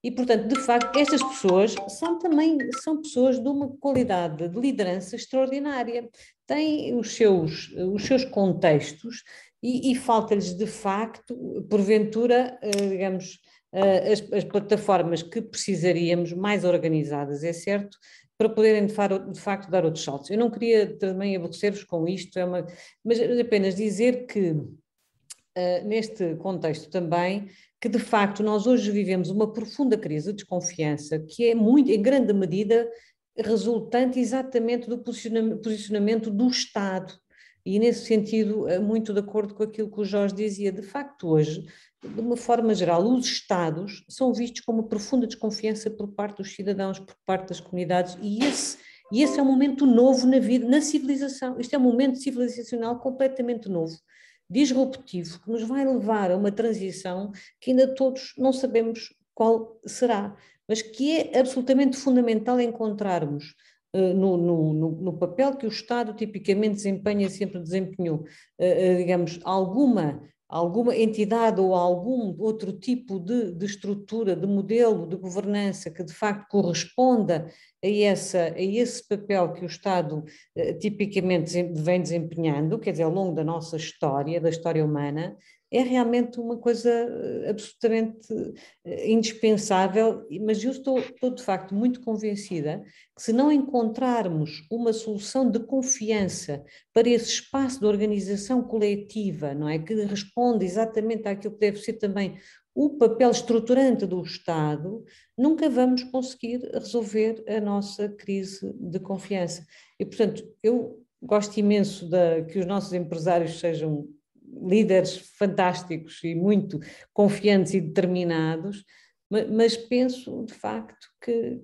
E, portanto, de facto, estas pessoas são pessoas de uma qualidade de liderança extraordinária. têm os seus contextos e falta-lhes de facto, porventura, digamos, as plataformas que precisaríamos mais organizadas, é certo, para poderem de facto dar outros saltos. Eu não queria também aborrecer-vos com isto, mas apenas dizer que neste contexto também, que de facto nós hoje vivemos uma profunda crise de desconfiança que é muito, em grande medida, resultante exatamente do posicionamento do Estado. E nesse sentido, muito de acordo com aquilo que o Jorge dizia, de facto hoje, de uma forma geral, os Estados são vistos com uma profunda desconfiança por parte dos cidadãos, por parte das comunidades, e esse é um momento novo na vida, na civilização. Isto é um momento civilizacional completamente novo, disruptivo, que nos vai levar a uma transição que ainda todos não sabemos qual será, mas que é absolutamente fundamental encontrarmos no papel que o Estado tipicamente desempenha e sempre desempenhou, digamos, alguma entidade ou algum outro tipo de estrutura, de modelo de governança que de facto corresponda a esse papel que o Estado tipicamente vem desempenhando, quer dizer, ao longo da nossa história, da história humana, é realmente uma coisa absolutamente indispensável, mas eu estou de facto muito convencida que se não encontrarmos uma solução de confiança para esse espaço de organização coletiva, não é, que responde exatamente àquilo que deve ser também o papel estruturante do Estado, nunca vamos conseguir resolver a nossa crise de confiança. E, portanto, eu gosto imenso que os nossos empresários sejam líderes fantásticos e muito confiantes e determinados, mas penso de facto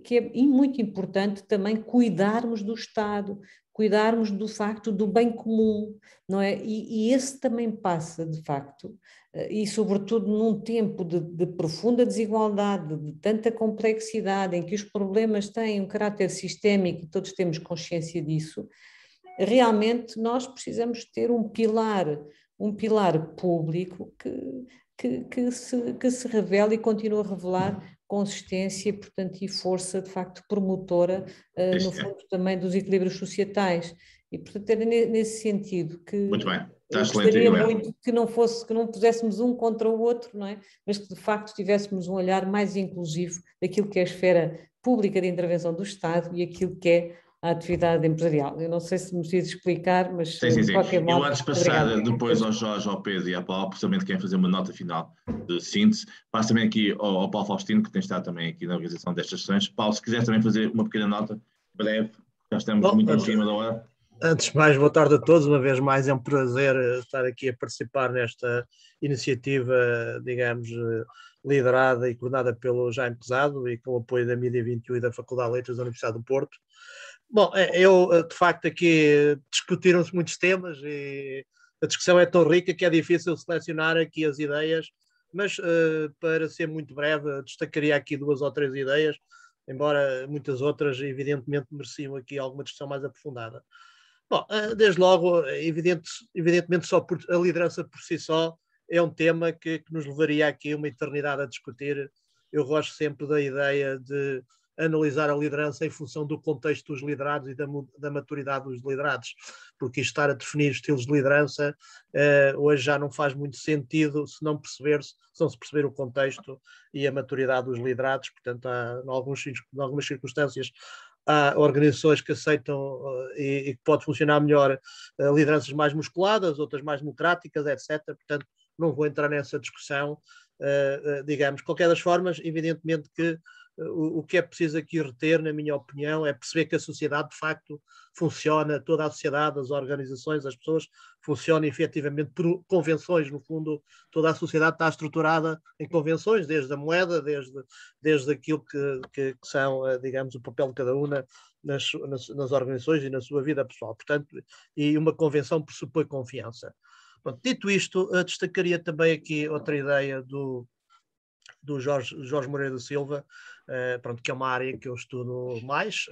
que é muito importante também cuidarmos do Estado, cuidarmos do facto do bem comum, não é? E esse também passa de facto, e sobretudo num tempo de profunda desigualdade, de tanta complexidade, em que os problemas têm um caráter sistémico e todos temos consciência disso, realmente nós precisamos ter um pilar público que se revela e continua a revelar consistência, portanto, e força, de facto, promotora, no fundo, também dos equilíbrios societais. E, portanto, era nesse sentido que muito bem. Está gostaria muito que não puséssemos um contra o outro, não é? Mas que, de facto, tivéssemos um olhar mais inclusivo daquilo que é a esfera pública de intervenção do Estado e aquilo que é a atividade empresarial. Eu não sei se me preciso explicar, mas de qualquer modo... Eu antes de passar depois ao Jorge, ao Pedro e à Paula, precisamente querem fazer uma nota final de síntese, passo também aqui ao Paulo Faustino, que tem estado também aqui na organização destas sessões. Paulo, se quiser também fazer uma pequena nota, breve, já estamos muito em cima da hora. Antes de mais, boa tarde a todos. Uma vez mais é um prazer estar aqui a participar nesta iniciativa, digamos, liderada e coordenada pelo Jaime Pesado e com o apoio da Mídia 21 e da Faculdade de Letras da Universidade do Porto. Bom, de facto aqui discutiram-se muitos temas e a discussão é tão rica que é difícil selecionar aqui as ideias, mas para ser muito breve, destacaria aqui 2 ou 3 ideias, embora muitas outras evidentemente mereciam aqui alguma discussão mais aprofundada. Bom, desde logo, evidentemente só a liderança por si só é um tema que nos levaria aqui uma eternidade a discutir. Eu gosto sempre da ideia de analisar a liderança em função do contexto dos liderados e da maturidade dos liderados, porque estar a definir estilos de liderança hoje já não faz muito sentido se não se perceber o contexto e a maturidade dos liderados. Portanto, em algumas circunstâncias há organizações que aceitam e que pode funcionar melhor lideranças mais musculadas, outras mais democráticas, etc. Portanto, não vou entrar nessa discussão. Digamos, de qualquer das formas, evidentemente que o que é preciso aqui reter, na minha opinião, é perceber que a sociedade de facto funciona, toda a sociedade, as organizações, as pessoas funcionam efetivamente por convenções. No fundo, toda a sociedade está estruturada em convenções, desde a moeda, desde aquilo que são, digamos, o papel de cada uma nas organizações e na sua vida pessoal. Portanto, e uma convenção pressupõe confiança. Pronto, dito isto, destacaria também aqui outra ideia do Jorge Moreira da Silva, pronto, que é uma área que eu estudo mais,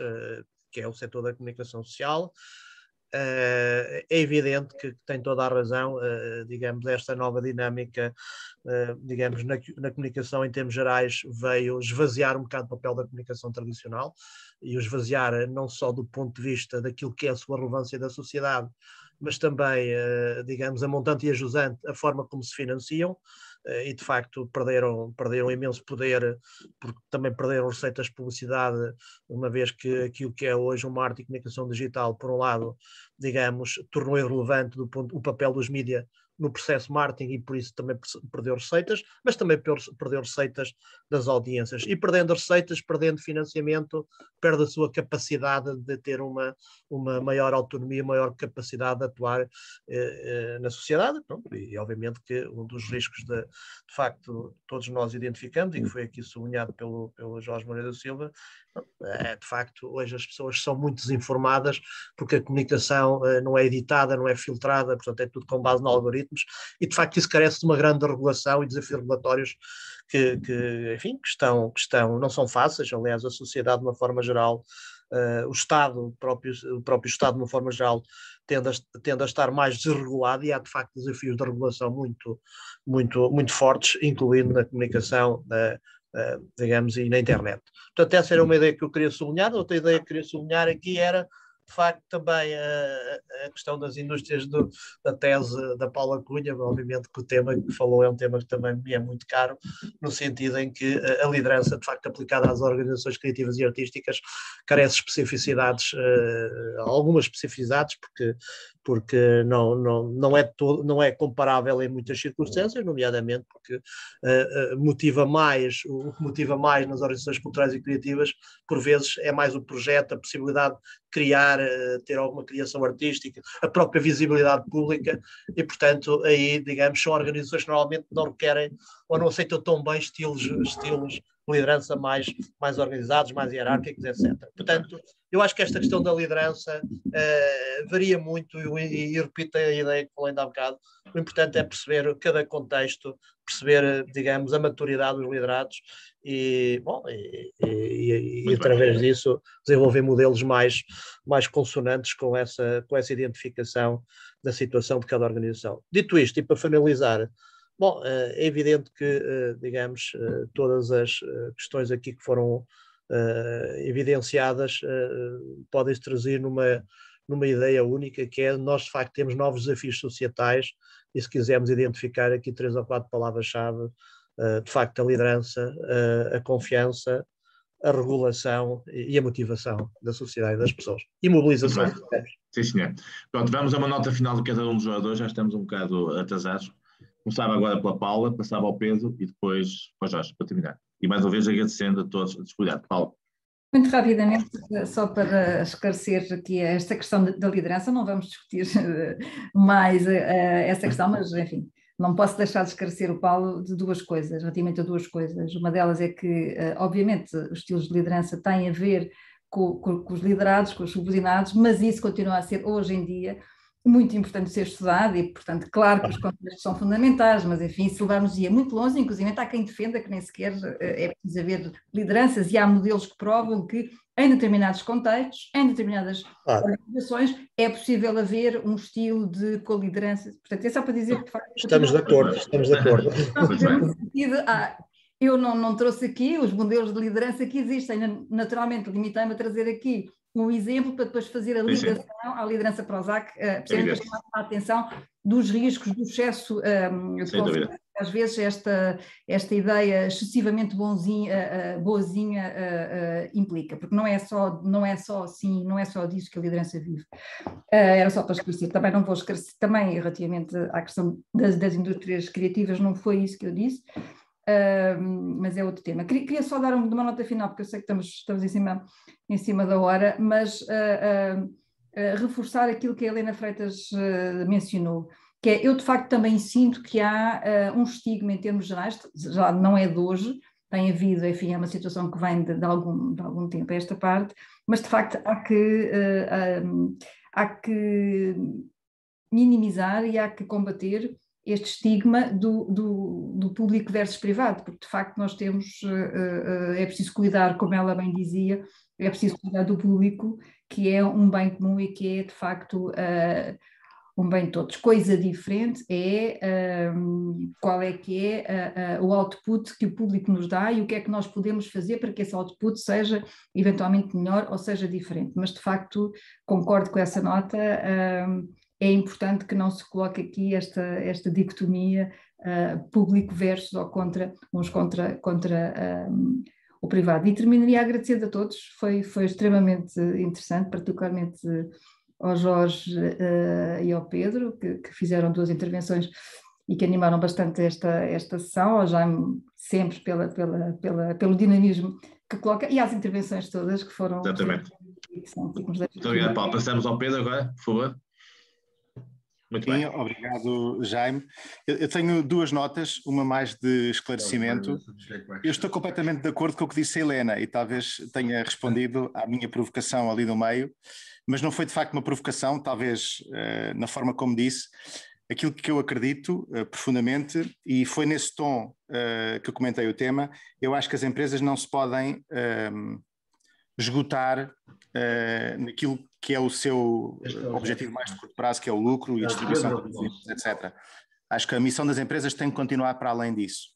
que é o setor da comunicação social, é evidente que tem toda a razão, digamos, esta nova dinâmica, digamos, na comunicação em termos gerais veio esvaziar um bocado o papel da comunicação tradicional e o esvaziar não só do ponto de vista daquilo que é a sua relevância da sociedade, mas também, digamos, a montante e a jusante, a forma como se financiam, e de facto perderam imenso poder, porque também perderam receitas de publicidade, uma vez que aquilo que é hoje uma arte e comunicação digital, por um lado, digamos, tornou irrelevante o papel dos mídias no processo marketing e por isso também perdeu receitas, mas também perdeu receitas das audiências. E perdendo receitas, perdendo financiamento, perde a sua capacidade de ter uma maior autonomia, maior capacidade de atuar na sociedade. Pronto, e obviamente que um dos riscos de facto todos nós identificamos, e que foi aqui sublinhado pelo Jorge Moreira da Silva, de facto hoje as pessoas são muito desinformadas porque a comunicação não é editada, não é filtrada, portanto é tudo com base no algoritmos, e de facto isso carece de uma grande regulação e desafios regulatórios que não são fáceis. Aliás, a sociedade de uma forma geral, o Estado, o próprio Estado de uma forma geral tende a estar mais desregulado, e há de facto desafios de regulação muito fortes, incluindo na comunicação, digamos, e na internet. Portanto, essa era uma ideia que eu queria sublinhar. Outra ideia que eu queria sublinhar aqui era, de facto, também a questão das indústrias da tese da Paula Cunha. Obviamente que o tema que falou é um tema que também me é muito caro, no sentido em que a liderança, de facto, aplicada às organizações criativas e artísticas, carece de especificidades, algumas especificidades, porque não é comparável em muitas circunstâncias, nomeadamente porque o que motiva mais nas organizações culturais e criativas, por vezes, é mais o projeto, a possibilidade de criar, ter alguma criação artística, a própria visibilidade pública, e, portanto, aí, digamos, são organizações que normalmente não requerem ou não aceitam tão bem estilos de liderança mais organizados, mais hierárquicos, etc. Portanto, eu acho que esta questão da liderança varia muito, e repito a ideia que falei ainda há bocado. O importante é perceber cada contexto, perceber, digamos, a maturidade dos liderados e através disso desenvolver modelos mais consonantes com essa identificação da situação de cada organização. Dito isto, e para finalizar, bom, é evidente que, digamos, todas as questões aqui que foram evidenciadas podem se traduzir numa ideia única, que é: nós de facto temos novos desafios societais, e se quisermos identificar aqui 3 ou 4 palavras-chave, de facto a liderança, a confiança, a regulação e a motivação da sociedade e das pessoas. E mobilização. Sim, senhor. Pronto, vamos a uma nota final de cada um dos jogadores, já estamos um bocado atrasados. Começava agora pela Paula, passava ao Pedro e depois ao Jorge, para terminar. E mais uma vez agradecendo a todos a disponibilidade. Paula. Muito rapidamente, só para esclarecer aqui esta questão da liderança, não vamos discutir mais essa questão, mas enfim, não posso deixar de esclarecer o Paulo de duas coisas, relativamente a duas coisas. Uma delas é que, obviamente, os estilos de liderança têm a ver com os liderados, com os subordinados, mas isso continua a ser, hoje em dia, muito importante ser estudado, e, portanto, claro que os contextos são fundamentais, mas, enfim, se levarmos ia muito longe, inclusive há quem defenda que nem sequer é preciso haver lideranças, e há modelos que provam que em determinados contextos, em determinadas organizações, é possível haver um estilo de coliderança. Portanto, é só para dizer que, de facto... Estamos de acordo. Eu não trouxe aqui os modelos de liderança que existem, naturalmente limitei-me a trazer aqui um exemplo para depois fazer a ligação à liderança Prozac, precisamente para chamar a atenção dos riscos do excesso de confiança. Às vezes esta ideia excessivamente boazinha implica, porque não é só assim, não é só disso que a liderança vive. Era só para esclarecer, também não vou esclarecer, também relativamente à questão das indústrias criativas, não foi isso que eu disse. Mas é outro tema. Queria só dar uma nota final, porque eu sei que estamos em cima da hora, mas reforçar aquilo que a Helena Freitas mencionou, que é: eu de facto também sinto que há um estigma em termos gerais, já não é de hoje, tem havido, enfim, é uma situação que vem de algum tempo a esta parte, mas de facto há que minimizar e há que combater este estigma do público versus privado, porque de facto nós temos, é preciso cuidar, como ela bem dizia, é preciso cuidar do público, que é um bem comum e que é de facto um bem de todos. Coisa diferente é qual é que é o output que o público nos dá e o que é que nós podemos fazer para que esse output seja eventualmente melhor ou seja diferente. Mas de facto concordo com essa nota, é importante que não se coloque aqui esta dicotomia público versus ou contra o privado. E terminaria agradecendo a todos, foi extremamente interessante, particularmente ao Jorge e ao Pedro, que fizeram 2 intervenções e que animaram bastante esta sessão, ao Jaime sempre pelo dinamismo que coloca, e às intervenções todas que foram... Exatamente. Muito obrigado, Paulo. Passamos ao Pedro agora, por favor. Muito bem. Obrigado, Jaime. Eu tenho 2 notas, uma mais de esclarecimento. Eu estou completamente de acordo com o que disse a Helena e talvez tenha respondido à minha provocação ali no meio, mas não foi de facto uma provocação, talvez na forma como disse, aquilo que eu acredito profundamente, e foi nesse tom que eu comentei o tema. Eu acho que as empresas não se podem esgotar naquilo que é o seu objetivo mais de curto prazo, que é o lucro e a distribuição de dividendos, etc. Acho que a missão das empresas tem que continuar para além disso.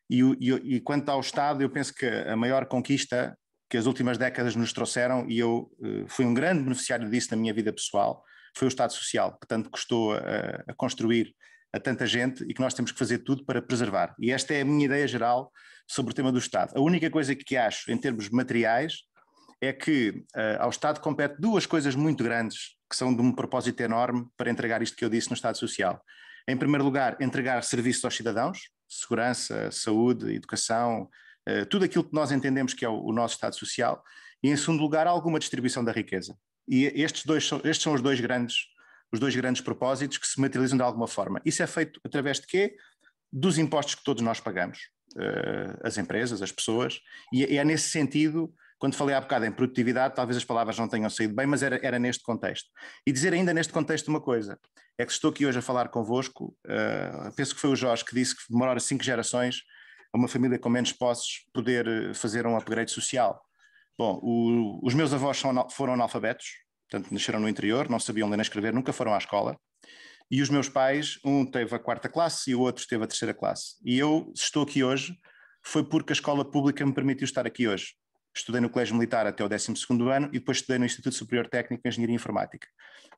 E quanto ao Estado, eu penso que a maior conquista que as últimas décadas nos trouxeram, e eu fui um grande beneficiário disso na minha vida pessoal, foi o Estado Social, que tanto custou a construir a tanta gente e que nós temos que fazer tudo para preservar. E esta é a minha ideia geral sobre o tema do Estado. A única coisa que acho, em termos materiais, é que ao Estado compete 2 coisas muito grandes, que são de um propósito enorme para entregar isto que eu disse no Estado Social. Em primeiro lugar, entregar serviços aos cidadãos, segurança, saúde, educação, tudo aquilo que nós entendemos que é o nosso Estado Social, e em segundo lugar, alguma distribuição da riqueza. E estes são os dois grandes propósitos que se materializam de alguma forma. Isso é feito através de quê? Dos impostos que todos nós pagamos, as empresas, as pessoas, e é nesse sentido, quando falei há bocado em produtividade, talvez as palavras não tenham saído bem, mas era neste contexto. E dizer ainda neste contexto uma coisa, é que estou aqui hoje a falar convosco, penso que foi o Jorge que disse que demora 5 gerações a uma família com menos posses poder fazer um upgrade social. Bom, os meus avós foram analfabetos, portanto nasceram no interior, não sabiam ler nem escrever, nunca foram à escola, e os meus pais, um teve a 4ª classe e o outro teve a 3ª classe. E eu, se estou aqui hoje, foi porque a escola pública me permitiu estar aqui hoje. Estudei no Colégio Militar até o 12º ano e depois estudei no Instituto Superior Técnico de Engenharia Informática.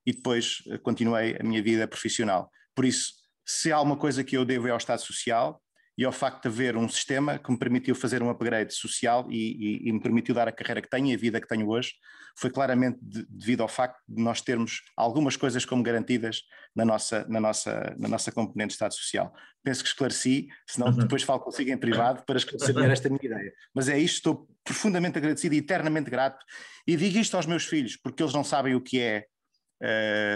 E depois continuei a minha vida profissional. Por isso, se há uma coisa que eu devo é ao Estado Social e ao facto de haver um sistema que me permitiu fazer um upgrade social e me permitiu dar a carreira que tenho e a vida que tenho hoje, foi claramente devido ao facto de nós termos algumas coisas como garantidas na nossa componente de Estado Social. Penso que esclareci, senão depois falo consigo em privado para esclarecer melhor esta minha ideia. Mas é isto, estou profundamente agradecido e eternamente grato, e digo isto aos meus filhos, porque eles não sabem o que é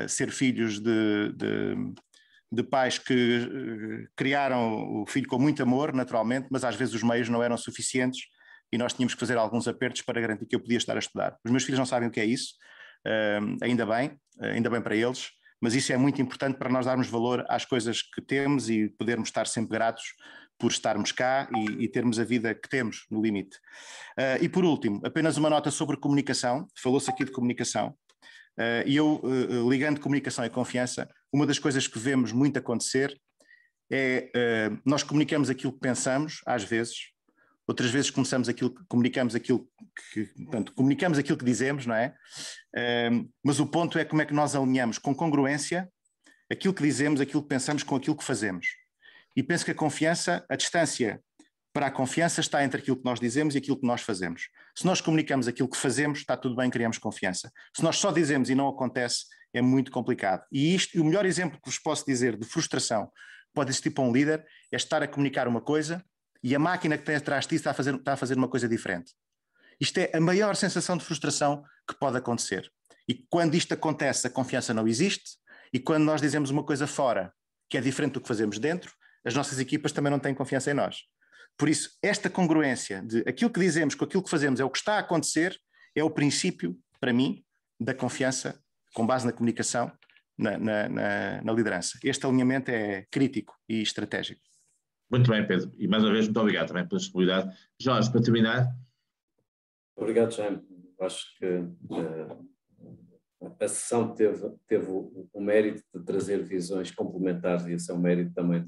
ser filhos de pais que criaram o filho com muito amor, naturalmente, mas às vezes os meios não eram suficientes e nós tínhamos que fazer alguns apertos para garantir que eu podia estar a estudar. Os meus filhos não sabem o que é isso, ainda bem para eles, mas isso é muito importante para nós darmos valor às coisas que temos e podermos estar sempre gratos por estarmos cá e termos a vida que temos, no limite. E por último, apenas uma nota sobre comunicação, falou-se aqui de comunicação, e eu, ligando comunicação e confiança, uma das coisas que vemos muito acontecer é nós comunicamos aquilo que pensamos, às vezes, outras vezes comunicamos aquilo que dizemos, não é? Mas o ponto é como é que nós alinhamos com congruência aquilo que dizemos, aquilo que pensamos com aquilo que fazemos. E penso que a confiança, a distância para a confiança está entre aquilo que nós dizemos e aquilo que nós fazemos. Se nós comunicamos aquilo que fazemos, está tudo bem, criamos confiança. Se nós só dizemos e não acontece, é muito complicado. E o melhor exemplo que vos posso dizer de frustração pode existir para um líder é estar a comunicar uma coisa e a máquina que tem atrás de ti está a fazer uma coisa diferente. Isto é a maior sensação de frustração que pode acontecer. E quando isto acontece, a confiança não existe, e quando nós dizemos uma coisa fora que é diferente do que fazemos dentro, as nossas equipas também não têm confiança em nós. Por isso, esta congruência de aquilo que dizemos com aquilo que fazemos é o que está a acontecer, é o princípio, para mim, da confiança com base na comunicação na liderança. Este alinhamento é crítico e estratégico. Muito bem, Pedro. E mais uma vez, muito obrigado também pela disponibilidade. Jorge, para terminar. Obrigado, Jaime. Acho que a sessão teve o mérito de trazer visões complementares e esse é o mérito também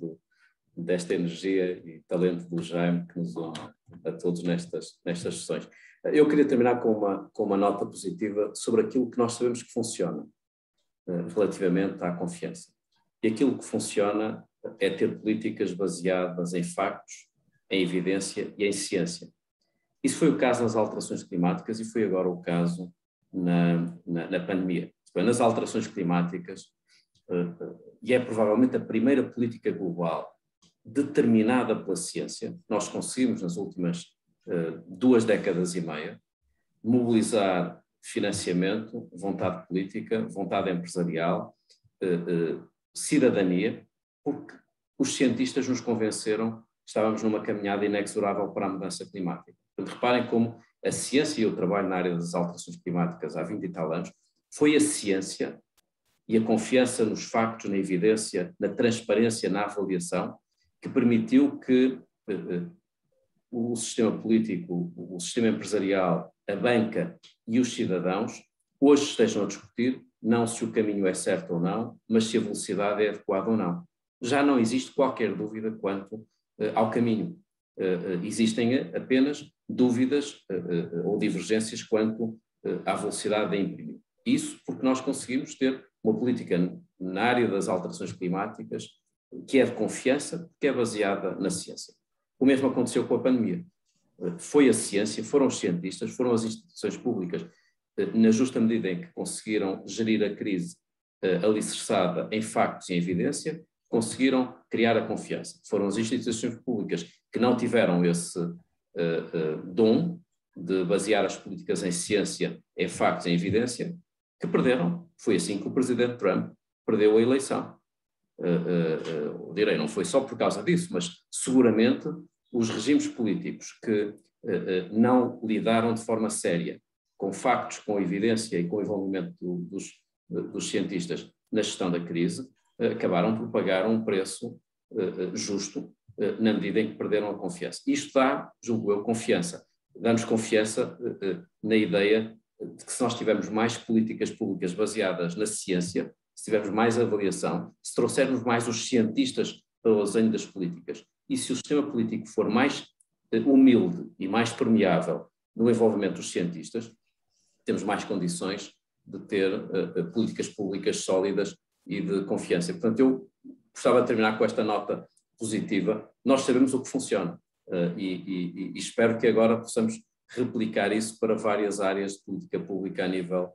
desta energia e talento do Jaime que nos une a todos nestas sessões. Eu queria terminar com uma nota positiva sobre aquilo que nós sabemos que funciona relativamente à confiança. E aquilo que funciona é ter políticas baseadas em factos, em evidência e em ciência. Isso foi o caso nas alterações climáticas e foi agora o caso na pandemia. Nas alterações climáticas, e é provavelmente a primeira política global determinada pela ciência, nós conseguimos nas últimas 2 décadas e meia mobilizar financiamento, vontade política, vontade empresarial, cidadania, porque os cientistas nos convenceram que estávamos numa caminhada inexorável para a mudança climática. Portanto, reparem como a ciência, e eu trabalho na área das alterações climáticas há 20 e tal anos, foi a ciência e a confiança nos factos, na evidência, na transparência, na avaliação, que permitiu que o sistema político, o sistema empresarial, a banca e os cidadãos hoje estejam a discutir não se o caminho é certo ou não, mas se a velocidade é adequada ou não. Já não existe qualquer dúvida quanto ao caminho. Existem apenas dúvidas ou divergências quanto à velocidade de imprimir. Isso porque nós conseguimos ter uma política na área das alterações climáticas que é de confiança, que é baseada na ciência. O mesmo aconteceu com a pandemia. Foi a ciência, foram os cientistas, foram as instituições públicas, na justa medida em que conseguiram gerir a crise alicerçada em factos e em evidência, conseguiram criar a confiança. Foram as instituições públicas que não tiveram esse dom de basear as políticas em ciência, em factos e em evidência, que perderam. Foi assim que o presidente Trump perdeu a eleição. Direi, não foi só por causa disso, mas seguramente os regimes políticos que não lidaram de forma séria com factos, com evidência e com o envolvimento dos cientistas na gestão da crise, acabaram por pagar um preço justo na medida em que perderam a confiança. Isto dá, julgo eu, confiança. Dá-nos confiança na ideia de que se nós tivermos mais políticas públicas baseadas na ciência, se tivermos mais avaliação, se trouxermos mais os cientistas para o desenho das políticas e se o sistema político for mais humilde e mais permeável no envolvimento dos cientistas, temos mais condições de ter políticas públicas sólidas e de confiança. Portanto, eu gostava de terminar com esta nota positiva. Nós sabemos o que funciona e espero que agora possamos replicar isso para várias áreas de política pública a nível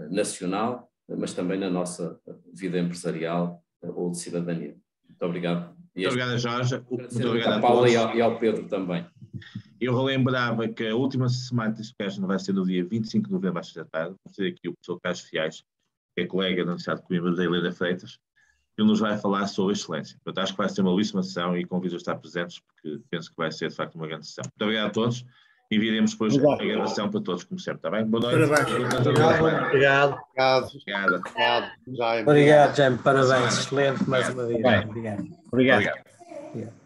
nacional, mas também na nossa vida empresarial ou de cidadania. Muito obrigado. Muito obrigado, Jorge. Muito obrigado a Paula e ao Pedro também. Eu relembrava que a última semana de discusão vai ser no dia 25 de novembro às 6 da tarde. Vamos ter aqui o professor Carlos Fiais, que é colega da Universidade de Coimbra, da Helena Freitas, que nos vai falar sobre excelência. Portanto, acho que vai ser uma belíssima sessão e convido a estar presentes, porque penso que vai ser, de facto, uma grande sessão. Muito obrigado a todos. Enviaremos depois a gravação para todos, como sempre, está bem? Boa noite. Obrigado. Obrigado, Jaime. Parabéns. Excelente mais uma vez. Obrigado.